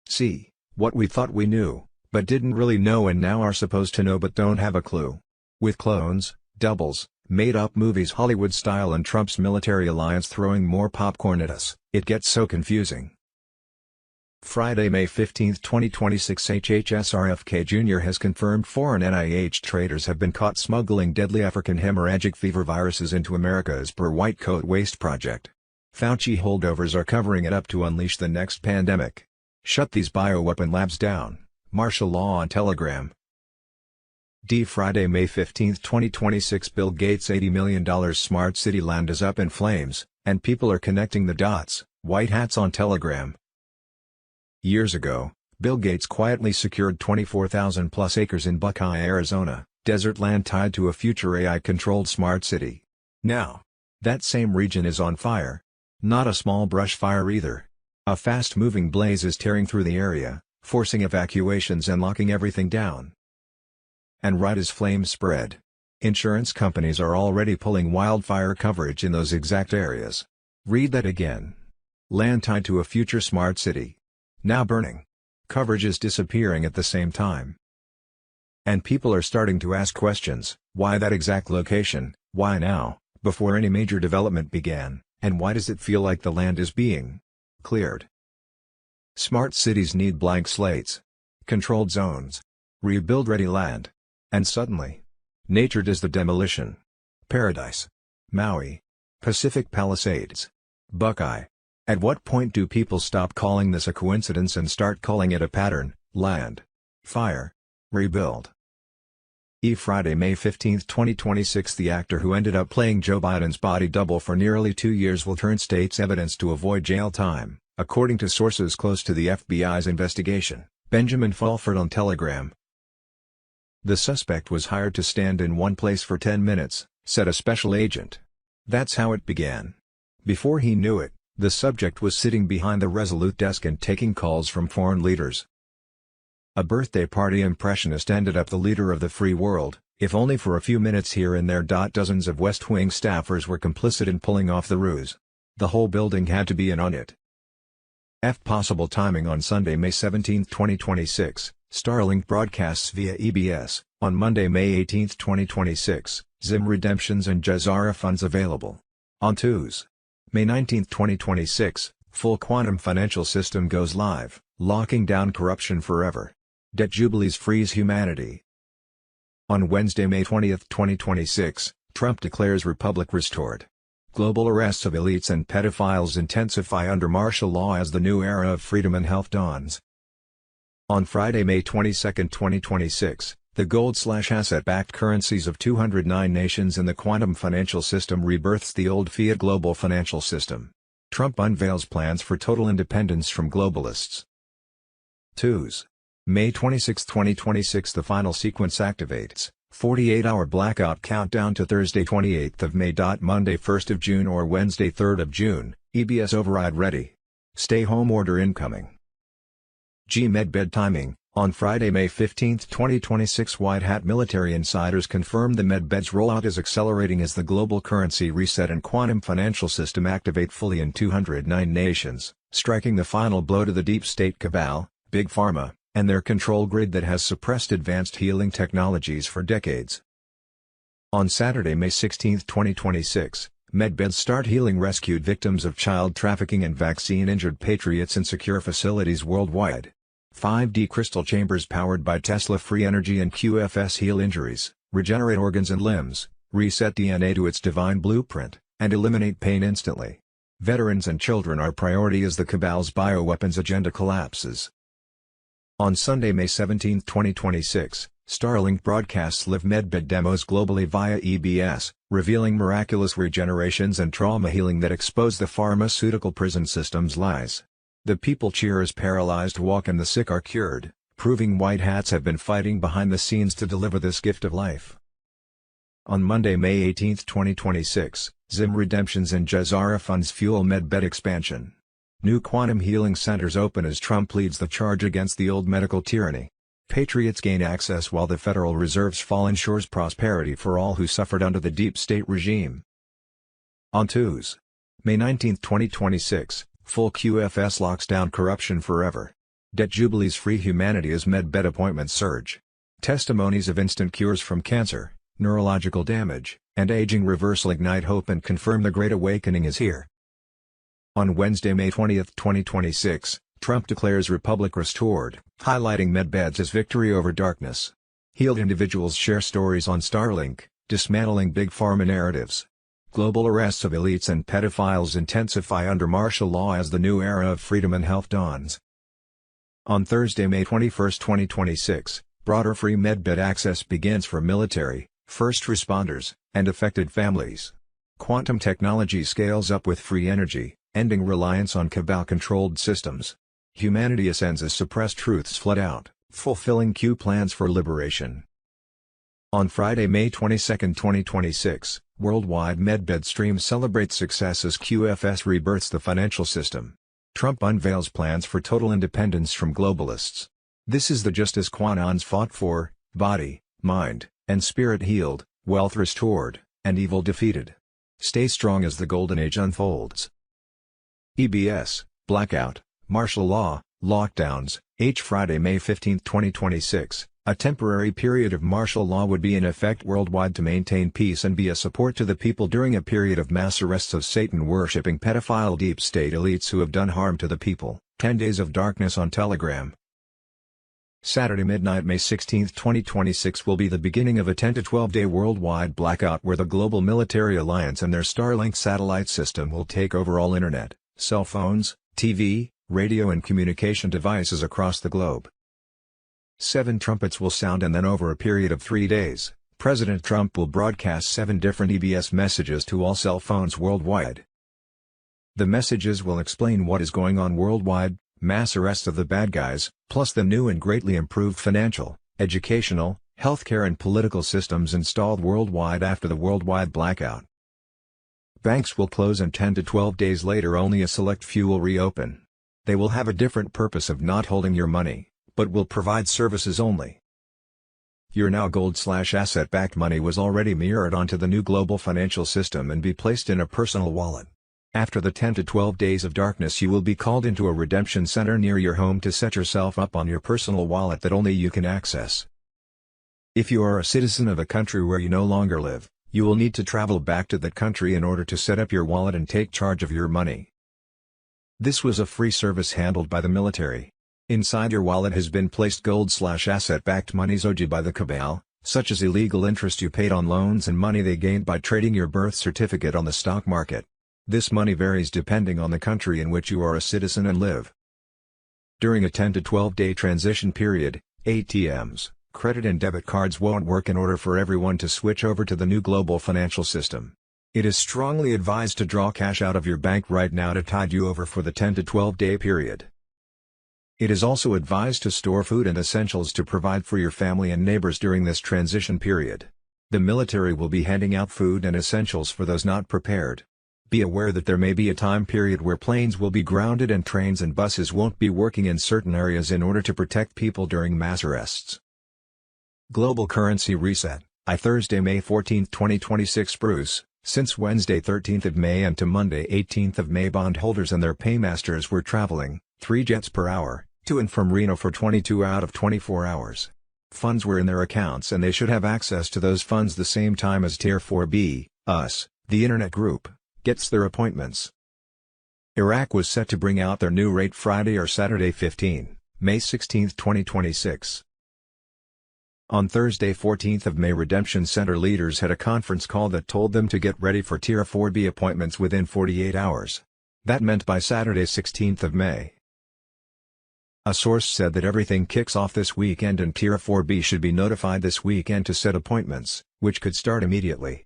S1: See, what we thought we knew, but didn't really know and now are supposed to know but don't have a clue. With clones, doubles, made-up movies Hollywood style and Trump's military alliance throwing more popcorn at us, it gets so confusing." Friday, May 15, 2026, HHS RFK Jr. has confirmed foreign NIH traders have been caught smuggling deadly African hemorrhagic fever viruses into America as per White Coat Waste Project. Fauci holdovers are covering it up to unleash the next pandemic. Shut these bioweapon labs down. Martial law on Telegram. Friday, May 15, 2026, Bill Gates' $80 million smart city land is up in flames, and people are connecting the dots. White Hats on Telegram. Years ago, Bill Gates quietly secured 24,000-plus acres in Buckeye, Arizona, desert land tied to a future AI-controlled smart city. Now, that same region is on fire. Not a small brush fire either. A fast-moving blaze is tearing through the area, forcing evacuations and locking everything down. And right as flames spread, insurance companies are already pulling wildfire coverage in those exact areas. Read that again. Land tied to a future smart city. Now burning. Coverage is disappearing at the same time. And people are starting to ask questions: why that exact location, why now, before any major development began, and why does it feel like the land is being cleared? Smart cities need blank slates, controlled zones, rebuild-ready land. And suddenly, nature does the demolition. Paradise. Maui. Pacific Palisades. Buckeye. At what point do people stop calling this a coincidence and start calling it a pattern? Land. Fire. Rebuild. Friday, May 15, 2026, the actor who ended up playing Joe Biden's body double for nearly 2 years will turn state's evidence to avoid jail time, according to sources close to the FBI's investigation. Benjamin Fulford on Telegram. The suspect was hired to stand in one place for 10 minutes, said a special agent. That's how it began. Before he knew it, The subject was sitting behind the resolute desk and taking calls from foreign leaders. A birthday party impressionist ended up the leader of the free world, if only for a few minutes here and there. Dozens of West Wing staffers were complicit in pulling off the ruse. The whole building had to be in on it. Possible timing on Sunday, May 17, 2026, Starlink broadcasts via EBS. On Monday, May 18, 2026, ZIM redemptions and Jazara funds available. On Tuesday, May 19, 2026, full quantum financial system goes live, locking down corruption forever. Debt jubilees frees humanity. On Wednesday, May 20, 2026, Trump declares republic restored. Global arrests of elites and pedophiles intensify under martial law as the new era of freedom and health dawns. On Friday, May 22, 2026, the gold/asset-backed currencies of 209 nations in the quantum financial system rebirths the old fiat global financial system. Trump unveils plans for total independence from globalists. Tuesday, May 26, 2026, the final sequence activates. 48-hour blackout countdown to Thursday 28th of May. Monday 1st of June or Wednesday 3rd of June, EBS override ready. Stay home order incoming. Medbed timing. On Friday, May 15, 2026, White Hat military insiders confirmed the Medbed's rollout is accelerating as the global currency reset and quantum financial system activate fully in 209 nations, striking the final blow to the deep state cabal, Big Pharma, and their control grid that has suppressed advanced healing technologies for decades. On Saturday, May 16, 2026, Medbeds start healing rescued victims of child trafficking and vaccine-injured patriots in secure facilities worldwide. 5D crystal chambers powered by Tesla free energy and QFS heal injuries, regenerate organs and limbs, reset DNA to its divine blueprint, and eliminate pain instantly. Veterans and children are priority as the cabal's bioweapons agenda collapses. On Sunday, May 17, 2026, Starlink broadcasts live Medbed demos globally via EBS, revealing miraculous regenerations and trauma healing that expose the pharmaceutical prison system's lies. The people cheer as paralyzed walk and the sick are cured, proving White Hats have been fighting behind the scenes to deliver this gift of life. On Monday, May 18, 2026, ZIM redemptions and Jazara funds fuel Medbed expansion. New quantum healing centers open as Trump leads the charge against the old medical tyranny. Patriots gain access while the Federal Reserve's fall ensures prosperity for all who suffered under the deep state regime. On Tuesday, May 19, 2026, full QFS locks down corruption forever. Debt jubilees free humanity as Medbed appointments surge. Testimonies of instant cures from cancer, neurological damage, and aging reversal ignite hope and confirm the Great Awakening is here. On Wednesday, May 20, 2026, Trump declares republic restored, highlighting Medbeds as victory over darkness. Healed individuals share stories on Starlink, dismantling big pharma narratives. Global arrests of elites and pedophiles intensify under martial law as the new era of freedom and health dawns. On Thursday, May 21, 2026, broader free Medbed access begins for military, first responders, and affected families. Quantum technology scales up with free energy, ending reliance on cabal-controlled systems. Humanity ascends as suppressed truths flood out, fulfilling Q plans for liberation. On Friday, May 22, 2026, worldwide Medbed stream celebrates success as QFS rebirths the financial system. Trump unveils plans for total independence from globalists. This is the justice Quanons fought for: body, mind, and spirit healed, wealth restored, and evil defeated. Stay strong as the Golden Age unfolds. EBS, blackout, martial law, lockdowns. Friday, May 15, 2026. A temporary period of martial law would be in effect worldwide to maintain peace and be a support to the people during a period of mass arrests of Satan-worshipping pedophile deep state elites who have done harm to the people. 10 Days of Darkness on Telegram. Saturday midnight, May 16, 2026 will be the beginning of a 10 to 12-day worldwide blackout where the Global Military Alliance and their Starlink satellite system will take over all internet, cell phones, TV, radio and communication devices across the globe. 7 trumpets will sound and then over a period of 3 days, President Trump will broadcast 7 different EBS messages to all cell phones worldwide. The messages will explain what is going on worldwide, mass arrests of the bad guys, plus the new and greatly improved financial, educational, healthcare and political systems installed worldwide after the worldwide blackout. Banks will close and 10 to 12 days later only a select few will reopen. They will have a different purpose of not holding your money, but will provide services only. Your now gold/asset-backed money was already mirrored onto the new global financial system and be placed in a personal wallet. After the 10 to 12 days of darkness you will be called into a redemption center near your home to set yourself up on your personal wallet that only you can access. If you are a citizen of a country where you no longer live, you will need to travel back to that country in order to set up your wallet and take charge of your money. This was a free service handled by the military. Inside your wallet has been placed gold/asset-backed monies owed you by the cabal, such as illegal interest you paid on loans and money they gained by trading your birth certificate on the stock market. This money varies depending on the country in which you are a citizen and live. During a 10 to 12 day transition period, ATMs, credit and debit cards won't work in order for everyone to switch over to the new global financial system. It is strongly advised to draw cash out of your bank right now to tide you over for the 10 to 12 day period. It is also advised to store food and essentials to provide for your family and neighbors during this transition period. The military will be handing out food and essentials for those not prepared. Be aware that there may be a time period where planes will be grounded and trains and buses won't be working in certain areas in order to protect people during mass arrests. Global Currency Reset, Thursday, May 14, 2026. Bruce, since Wednesday 13th of May and to Monday 18th of May bondholders and their paymasters were traveling, 3 jets per hour, to and from Reno for 22 out of 24 hours. Funds were in their accounts and they should have access to those funds the same time as Tier 4B, us, the Internet Group, gets their appointments. Iraq was set to bring out their new rate Friday or Saturday 15, May 16, 2026. On Thursday 14th of May Redemption Center leaders had a conference call that told them to get ready for Tier 4B appointments within 48 hours. That meant by Saturday 16th of May. A source said that everything kicks off this weekend and Tier 4B should be notified this weekend to set appointments, which could start immediately.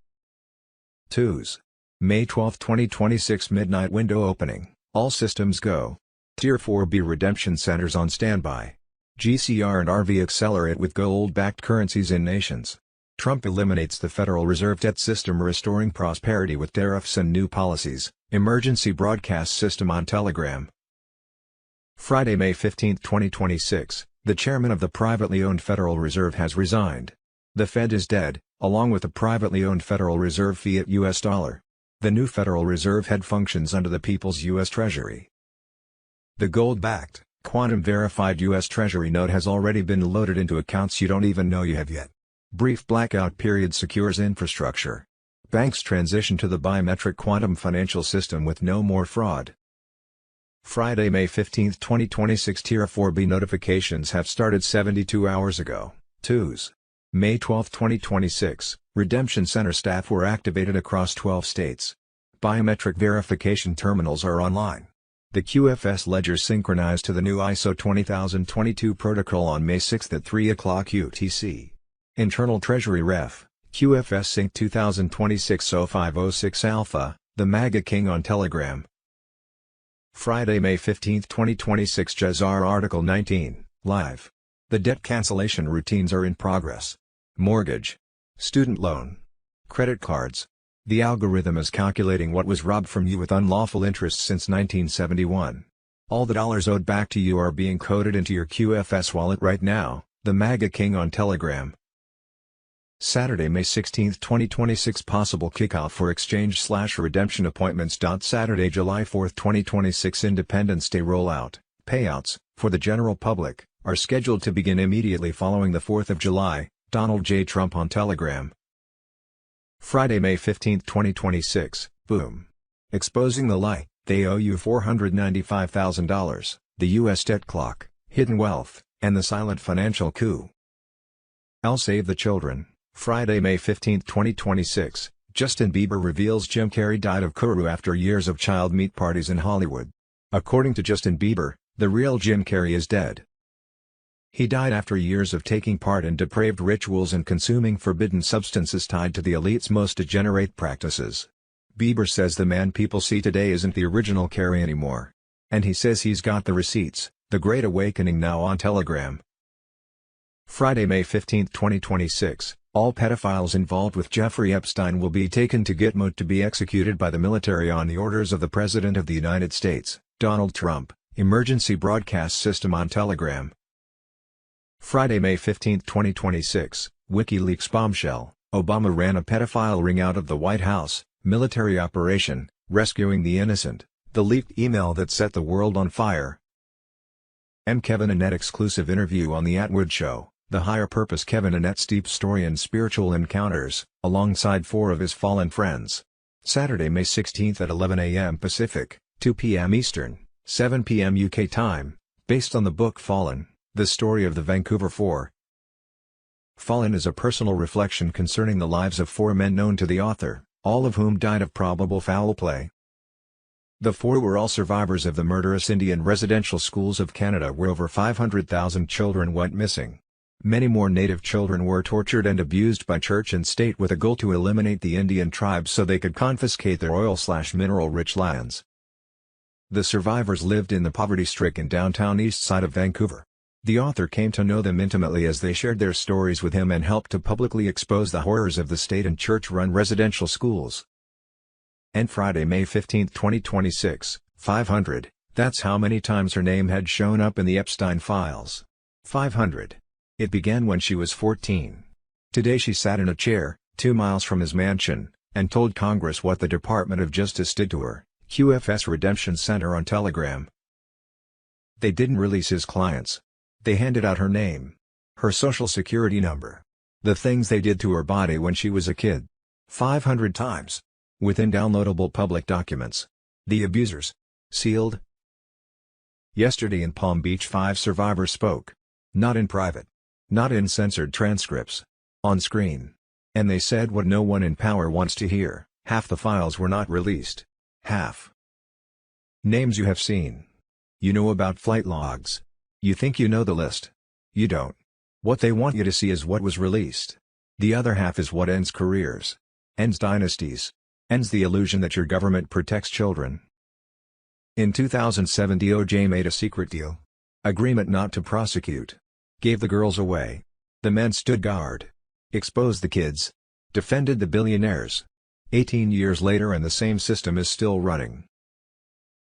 S1: Tuesday, May 12, 2026 midnight window opening, all systems go. Tier 4B redemption centers on standby. GCR and RV accelerate with gold-backed currencies in nations. Trump eliminates the Federal Reserve debt system restoring prosperity with tariffs and new policies. Emergency broadcast system on Telegram. Friday, May 15, 2026, the chairman of the privately owned Federal Reserve has resigned. The Fed is dead, along with the privately owned Federal Reserve fiat US dollar. The new Federal Reserve head functions under the People's U.S. Treasury. The gold-backed, quantum-verified U.S. Treasury note has already been loaded into accounts you don't even know you have yet. Brief blackout period secures infrastructure. Banks transition to the biometric quantum financial system with no more fraud. Friday, May 15, 2026 Tier 4B notifications have started 72 hours ago, Tuesday, May 12, 2026, Redemption Center staff were activated across 12 states. Biometric verification terminals are online. The QFS ledger synchronized to the new ISO 20022 protocol on May 6 at 3 o'clock UTC. Internal Treasury Ref, QFS Sync 2026-0506 Alpha, the MAGA King on Telegram. Friday, May 15, 2026 Jazar Article 19, live. The debt cancellation routines are in progress. Mortgage, student loan, credit cards. The algorithm is calculating what was robbed from you with unlawful interest since 1971. All the dollars owed back to you are being coded into your QFS wallet right now, the MAGA King on Telegram. Saturday, May 16, 2026 possible kickoff for exchange/redemption appointments. Saturday, July 4, 2026 Independence Day rollout, payouts, for the general public, are scheduled to begin immediately following the 4th of July, Donald J. Trump on Telegram. Friday, May 15, 2026, boom. Exposing the lie, they owe you $495,000, the U.S. debt clock, hidden wealth, and the silent financial coup. I'll save the children. Friday, May 15, 2026, Justin Bieber reveals Jim Carrey died of Kuru after years of child meat parties in Hollywood. According to Justin Bieber, the real Jim Carrey is dead. He died after years of taking part in depraved rituals and consuming forbidden substances tied to the elite's most degenerate practices. Bieber says the man people see today isn't the original Carrey anymore. And he says he's got the receipts. The Great Awakening now on Telegram. Friday, May 15, 2026, All pedophiles involved with Jeffrey Epstein will be taken to Gitmo to be executed by the military on the orders of the President of the United States, Donald Trump. Emergency broadcast system on Telegram. Friday, May 15, 2026, WikiLeaks bombshell: Obama ran a pedophile ring out of the White House, military operation, rescuing the innocent, the leaked email that set the world on fire. Kevin Annett exclusive interview on The Atwood Show. The higher purpose: Kevin Annett's deep story and spiritual encounters, alongside 4 of his fallen friends. Saturday, May 16 at 11 a.m. Pacific, 2 p.m. Eastern, 7 p.m. UK time, based on the book Fallen, the story of the Vancouver Four. Fallen is a personal reflection concerning the lives of 4 men known to the author, all of whom died of probable foul play. The 4 were all survivors of the murderous Indian residential schools of Canada, where over 500,000 children went missing. Many more Native children were tortured and abused by church and state with a goal to eliminate the Indian tribes so they could confiscate their oil/mineral-rich lands. The survivors lived in the poverty-stricken downtown east side of Vancouver. The author came to know them intimately as they shared their stories with him and helped to publicly expose the horrors of the state and church-run residential schools. And Friday, May 15, 2026, 500, that's how many times her name had shown up in the Epstein files. 500. It began when she was 14. Today she sat in a chair, 2 miles from his mansion, and told Congress what the Department of Justice did to her. QFS Redemption Center on Telegram. They didn't release his clients. They handed out her name, her social security number, the things they did to her body when she was a kid. 500 times. Within downloadable public documents. The abusers. Sealed. Yesterday in Palm Beach, 5 survivors spoke. Not in private. Not in censored transcripts. On screen. And they said what no one in power wants to hear: half the files were not released. Half. Names you have seen. You know about flight logs. You think you know the list. You don't. What they want you to see is what was released. The other half is what ends careers. Ends dynasties. Ends the illusion that your government protects children. In 2007, DOJ made a secret deal. Agreement not to prosecute. Gave the girls away. The men stood guard. Exposed the kids. Defended the billionaires. 18 years later and the same system is still running.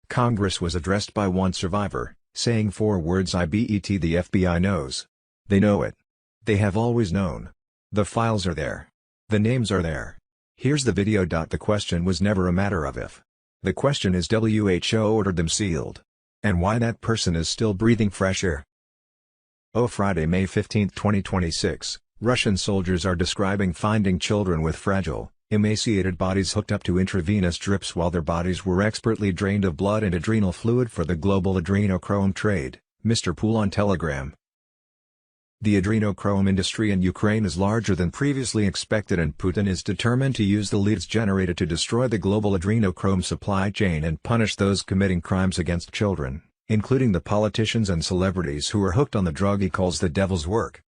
S1: Congress was addressed by one survivor, saying 4 words: I bet the FBI knows. They know it. They have always known. The files are there. The names are there. Here's the video. The question was never a matter of if. The question is WHO ordered them sealed. And why that person is still breathing fresh air. Oh, Friday, May 15, 2026, Russian soldiers are describing finding children with fragile, emaciated bodies hooked up to intravenous drips while their bodies were expertly drained of blood and adrenal fluid for the global adrenochrome trade, Mr. Poole on Telegram. The adrenochrome industry in Ukraine is larger than previously expected, and Putin is determined to use the leads generated to destroy the global adrenochrome supply chain and punish those committing crimes against children, including the politicians and celebrities who are hooked on the drug he calls the devil's work.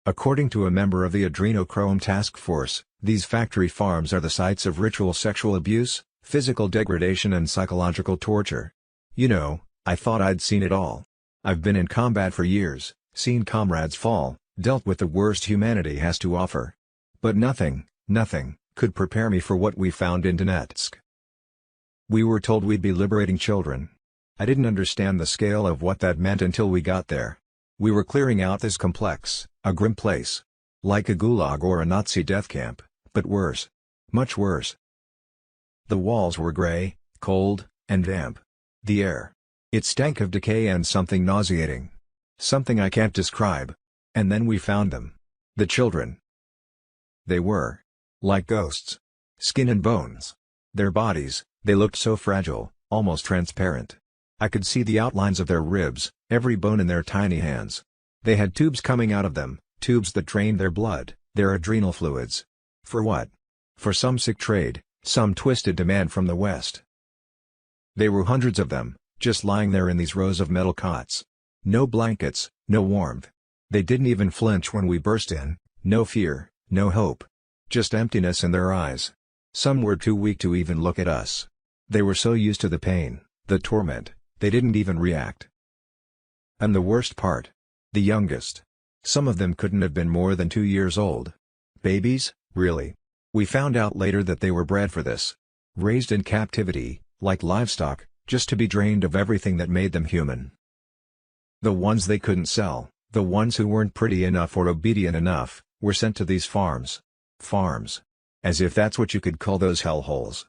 S1: According to a member of the adrenochrome task force, these factory farms are the sites of ritual sexual abuse, physical degradation and psychological torture. You know, I thought I'd seen it all. I've been in combat for years, seen comrades fall, dealt with the worst humanity has to offer. But nothing could prepare me for what we found in Donetsk. We were told we'd be liberating children. I didn't understand the scale of what that meant until we got there. We were clearing out this complex, a grim place. Like a gulag or a Nazi death camp, but worse. Much worse. The walls were gray, cold, and damp. The air. It stank of decay and something nauseating. Something I can't describe. And then we found them. The children. They were like ghosts. Skin and bones. Their bodies, they looked so fragile, almost transparent. I could see the outlines of their ribs, every bone in their tiny hands. They had tubes coming out of them, tubes that drained their blood, their adrenal fluids. For what? For some sick trade, some twisted demand from the West. There were hundreds of them, just lying there in these rows of metal cots. No blankets, no warmth. They didn't even flinch when we burst in, no fear, no hope. Just emptiness in their eyes. Some were too weak to even look at us. They were so used to the pain, the torment, they didn't even react. And the worst part? The youngest. Some of them couldn't have been more than 2 years old. Babies, really? We found out later that they were bred for this. Raised in captivity, like livestock, just to be drained of everything that made them human. The ones they couldn't sell, the ones who weren't pretty enough or obedient enough, were sent to these farms. Farms. As if that's what you could call those hellholes.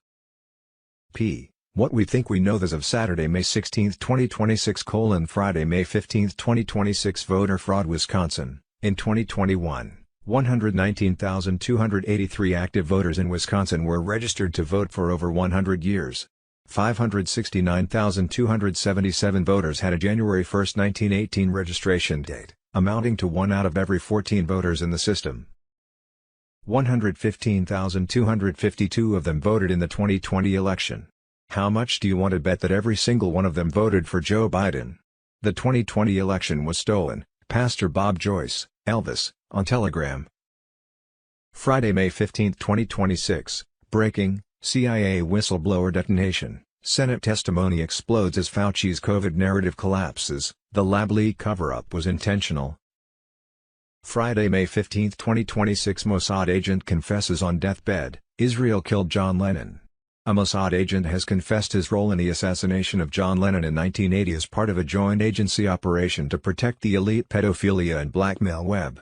S1: What we think we know as of Saturday, May 16, 2026 : Friday, May 15, 2026 Voter fraud. Wisconsin. In 2021, 119,283 active voters in Wisconsin were registered to vote for over 100 years. 569,277 voters had a January 1, 1918 registration date, amounting to 1 out of every 14 voters in the system. 115,252 of them voted in the 2020 election. How much do you want to bet that every single one of them voted for Joe Biden? The 2020 election was stolen. Pastor Bob Joyce, Elvis, on Telegram. Friday, May 15, 2026. Breaking: CIA whistleblower detonation. Senate testimony explodes as Fauci's COVID narrative collapses. The lab leak cover-up was intentional. Friday, May 15, 2026. Mossad agent confesses on deathbed, Israel killed John Lennon. A Mossad agent has confessed his role in the assassination of John Lennon in 1980 as part of a joint agency operation to protect the elite pedophilia and blackmail web.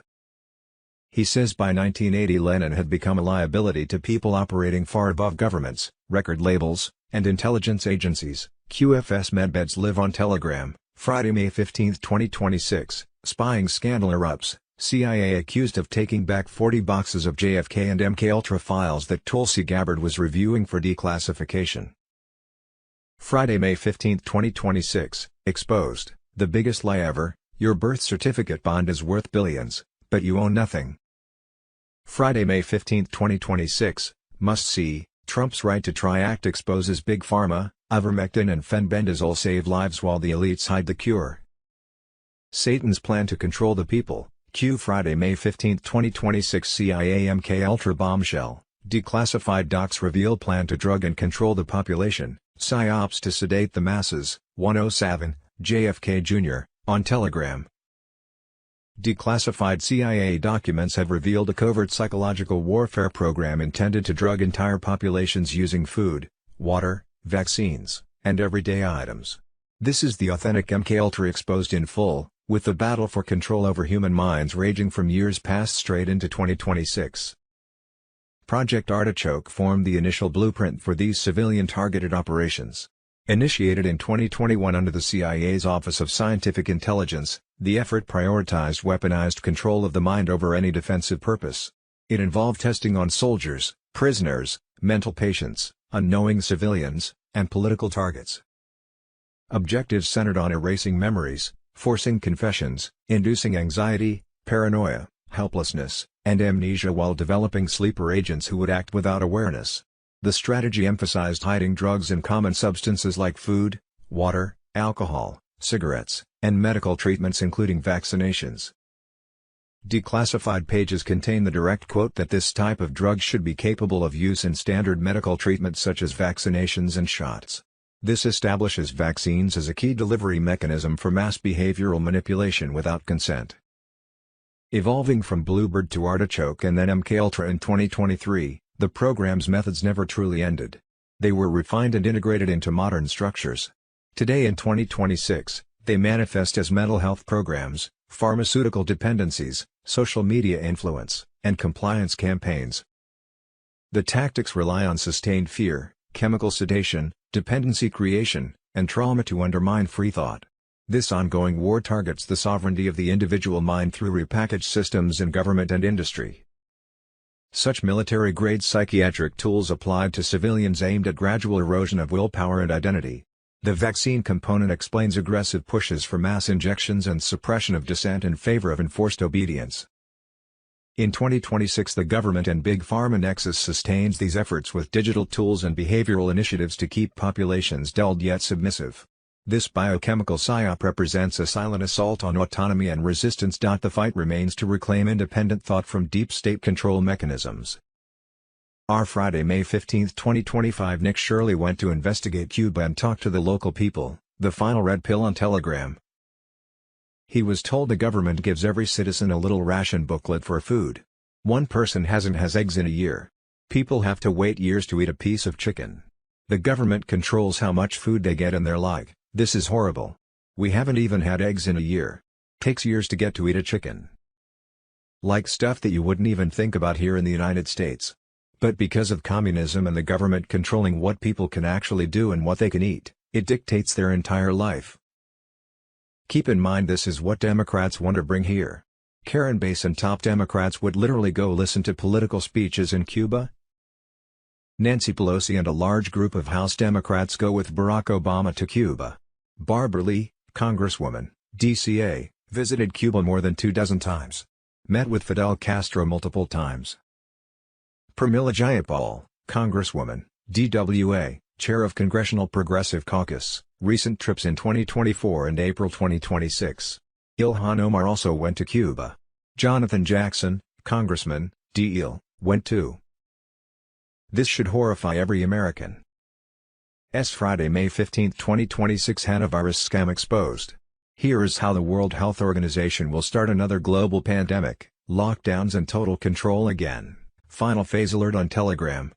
S1: He says by 1980 Lennon had become a liability to people operating far above governments, record labels, and intelligence agencies. QFS medbeds live on Telegram. Friday, May 15, 2026. Spying scandal erupts. CIA accused of taking back 40 boxes of JFK and MKUltra files that Tulsi Gabbard was reviewing for declassification. Friday, May 15, 2026. Exposed: the biggest lie ever. Your birth certificate bond is worth billions, but you own nothing. Friday, May 15, 2026. Must see: Trump's right to try act exposes Big Pharma. Ivermectin and fenbendazole save lives while the elites hide the cure. Satan's plan to control the people. Q. Friday, May 15, 2026. CIA MKUltra bombshell. Declassified docs reveal plan to drug and control the population. Psyops to sedate the masses. 107, JFK Jr., on Telegram. Declassified CIA documents have revealed a covert psychological warfare program intended to drug entire populations using food, water, vaccines, and everyday items. This is the authentic MKUltra exposed in full, with the battle for control over human minds raging from years past straight into 2026. Project Artichoke formed the initial blueprint for these civilian-targeted operations. Initiated in 2021 under the CIA's Office of Scientific Intelligence, the effort prioritized weaponized control of the mind over any defensive purpose. It involved testing on soldiers, prisoners, mental patients, unknowing civilians, and political targets. Objectives centered on erasing memories, forcing confessions, inducing anxiety, paranoia, helplessness, and amnesia while developing sleeper agents who would act without awareness. The strategy emphasized hiding drugs and common substances like food, water, alcohol, cigarettes, and medical treatments including vaccinations. Declassified pages contain the direct quote that this type of drug should be capable of use in standard medical treatments such as vaccinations and shots. This establishes vaccines as a key delivery mechanism for mass behavioral manipulation without consent. Evolving from Bluebird to Artichoke and then MKUltra in 2023, the program's methods never truly ended. They were refined and integrated into modern structures. Today in 2026, they manifest as mental health programs, pharmaceutical dependencies, social media influence, and compliance campaigns. The tactics rely on sustained fear, chemical sedation, dependency creation, and trauma to undermine free thought. This ongoing war targets the sovereignty of the individual mind through repackaged systems in government and industry. Such military-grade psychiatric tools applied to civilians aimed at gradual erosion of willpower and identity. The vaccine component explains aggressive pushes for mass injections and suppression of dissent in favor of enforced obedience. In 2026, the government and Big Pharma nexus sustains these efforts with digital tools and behavioral initiatives to keep populations dulled yet submissive. This biochemical psyop represents a silent assault on autonomy and resistance. The fight remains to reclaim independent thought from deep state control mechanisms. Our Friday, May 15, 2025. Nick Shirley went to investigate Cuba and talk to the local people, the final red pill on Telegram. He was told the government gives every citizen a little ration booklet for food. One person has eggs in a year. People have to wait years to eat a piece of chicken. The government controls how much food they get and they're like, this is horrible. We haven't even had eggs in a year. Takes years to get to eat a chicken. Like stuff that you wouldn't even think about here in the United States. But because of communism and the government controlling what people can actually do and what they can eat, it dictates their entire life. Keep in mind this is what Democrats want to bring here. Karen base and top Democrats would literally go listen to political speeches in Cuba. Nancy Pelosi and a large group of House Democrats go with Barack Obama to Cuba. Barbara Lee, Congresswoman, DCA, visited Cuba more than 24 times. Met with Fidel Castro multiple times. Pramila Jayapal, Congresswoman, DWA, Chair of Congressional Progressive Caucus, recent trips in 2024 and April 2026. Ilhan Omar also went to Cuba. Jonathan Jackson, Congressman, DL, went too. This should horrify every American. Friday, May 15, 2026 Hantavirus scam exposed. Here is how the World Health Organization will start another global pandemic, lockdowns and total control again. Final phase alert on Telegram.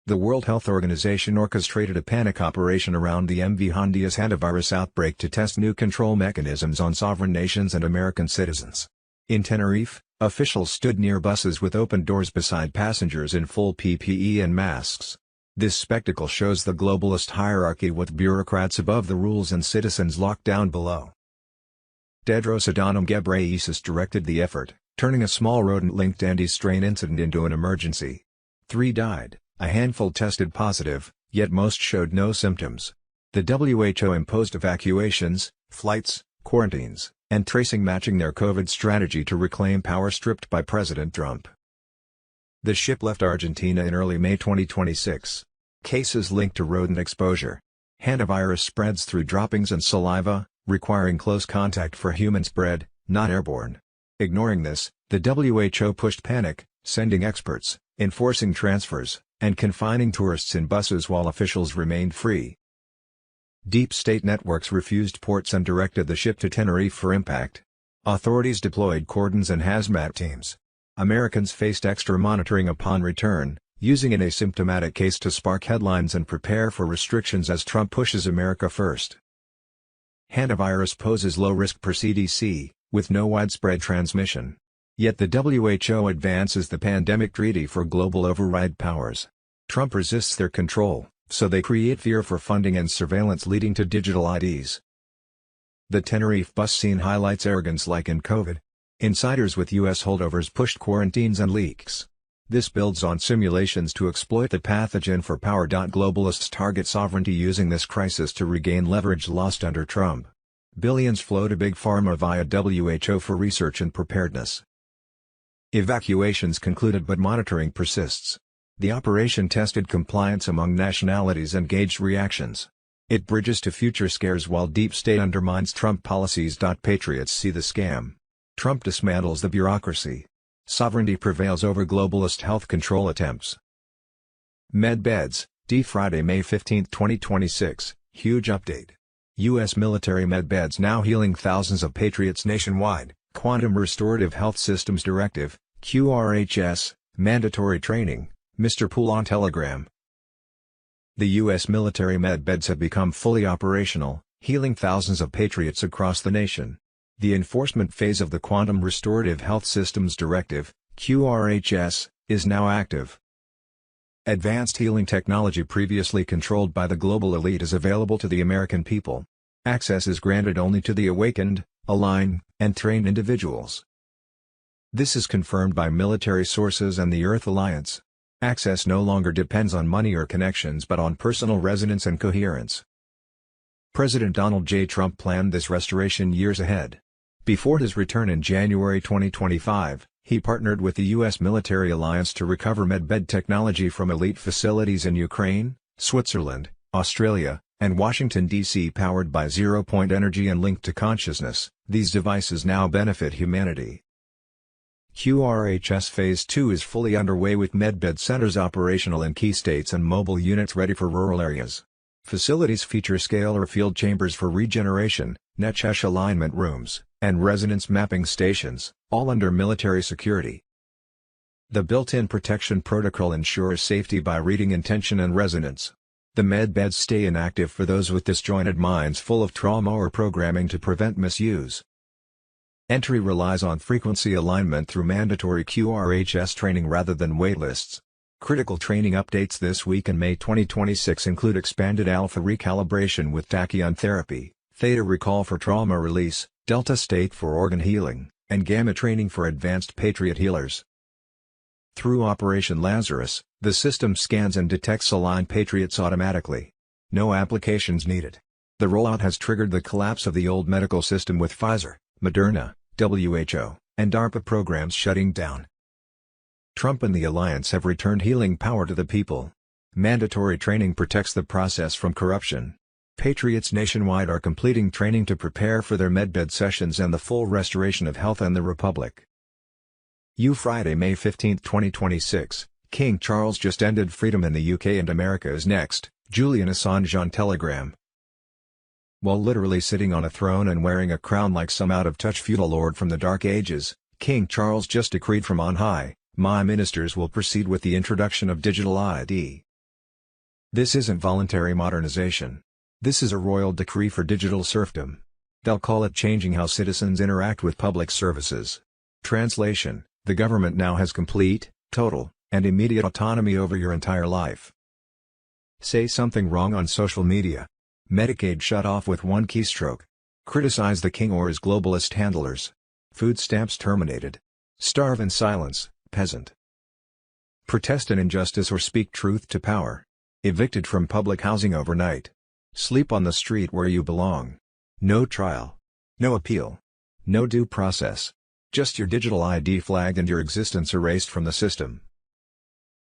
S1: The World Health Organization orchestrated a panic operation around the MV Honduras hantavirus outbreak to test new control mechanisms on sovereign nations and American citizens. In Tenerife, officials stood near buses with open doors beside passengers in full PPE and masks. This spectacle shows the globalist hierarchy with bureaucrats above the rules and citizens locked down below. Tedros Adhanom Ghebreyesus directed the effort, turning a small rodent-linked Andes strain incident into an emergency. 3 died. A handful tested positive, yet most showed no symptoms. The WHO imposed evacuations, flights, quarantines, and tracing matching their COVID strategy to reclaim power stripped by President Trump. The ship left Argentina in early May 2026. Cases linked to rodent exposure. Hantavirus spreads through droppings and saliva, requiring close contact for human spread, not airborne. Ignoring this, the WHO pushed panic, sending experts, enforcing transfers, and confining tourists in buses while officials remained free. Deep state networks refused ports and directed the ship to Tenerife for impact. Authorities deployed cordons and hazmat teams. Americans faced extra monitoring upon return, using an asymptomatic case to spark headlines and prepare for restrictions as Trump pushes America first. Hantavirus poses low risk per CDC, with no widespread transmission. Yet the WHO advances the pandemic treaty for global override powers. Trump resists their control, so they create fear for funding and surveillance leading to digital IDs. The Tenerife bus scene highlights arrogance like in COVID. Insiders with U.S. holdovers pushed quarantines and leaks. This builds on simulations to exploit the pathogen for power. Globalists target sovereignty using this crisis to regain leverage lost under Trump. Billions flow to Big Pharma via WHO for research and preparedness. Evacuations concluded but monitoring persists. The operation tested compliance among nationalities and gauged reactions. It bridges to future scares while deep state undermines Trump policies. Patriots see the scam. Trump dismantles the bureaucracy. Sovereignty prevails over globalist health control attempts. Medbeds, Friday, May 15, 2026, huge update. U.S. military medbeds now healing thousands of patriots nationwide. Quantum Restorative Health Systems Directive, QRHS, mandatory training, Mr. Poole on Telegram. The U.S. military medbeds have become fully operational, healing thousands of patriots across the nation. The enforcement phase of the Quantum Restorative Health Systems Directive, QRHS, is now active. Advanced healing technology previously controlled by the global elite is available to the American people. Access is granted only to the awakened, aligned, and trained individuals. This is confirmed by military sources and the Earth Alliance. Access no longer depends on money or connections but on personal resonance and coherence. President Donald J. Trump planned this restoration years ahead. Before his return in January 2025, he partnered with the U.S. Military Alliance to recover medbed technology from elite facilities in Ukraine, Switzerland, Australia, and Washington, D.C. Powered by zero-point energy and linked to consciousness, these devices now benefit humanity. QRHS Phase 2 is fully underway with medbed centers operational in key states and mobile units ready for rural areas. Facilities feature scalar field chambers for regeneration, NECH alignment rooms, and resonance mapping stations, all under military security. The built-in protection protocol ensures safety by reading intention and resonance. The medbeds stay inactive for those with disjointed minds full of trauma or programming to prevent misuse. Entry relies on frequency alignment through mandatory QRHS training rather than waitlists. Critical training updates this week in May 2026 include expanded alpha recalibration with tachyon therapy, theta recall for trauma release, delta state for organ healing, and gamma training for advanced Patriot healers. Through Operation Lazarus, the system scans and detects aligned Patriots automatically. No applications needed. The rollout has triggered the collapse of the old medical system with Pfizer, Moderna, WHO, and DARPA programs shutting down. Trump and the alliance have returned healing power to the people. Mandatory training protects the process from corruption. Patriots nationwide are completing training to prepare for their medbed sessions and the full restoration of health and the Republic. Friday, May 15, 2026, King Charles just ended freedom in the UK and America is next, Julian Assange on Telegram. While literally sitting on a throne and wearing a crown like some out-of-touch feudal lord from the Dark Ages, King Charles just decreed from on high, "My ministers will proceed with the introduction of digital ID." This isn't voluntary modernization. This is a royal decree for digital serfdom. They'll call it changing how citizens interact with public services. Translation: the government now has complete, total, and immediate autonomy over your entire life. Say something wrong on social media. Medicaid shut off with one keystroke. Criticize the king or his globalist handlers. Food stamps terminated. Starve in silence, peasant. Protest an injustice or speak truth to power. Evicted from public housing overnight. Sleep on the street where you belong. No trial. No appeal. No due process. Just your digital ID flagged and your existence erased from the system.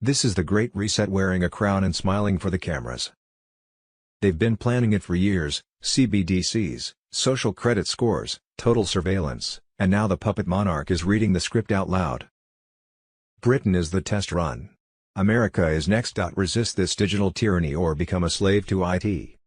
S1: This is the Great Reset, wearing a crown and smiling for the cameras. They've been planning it for years: CBDCs, social credit scores, total surveillance, and now the puppet monarch is reading the script out loud. Britain is the test run. America is next. Resist this digital tyranny or become a slave to IT.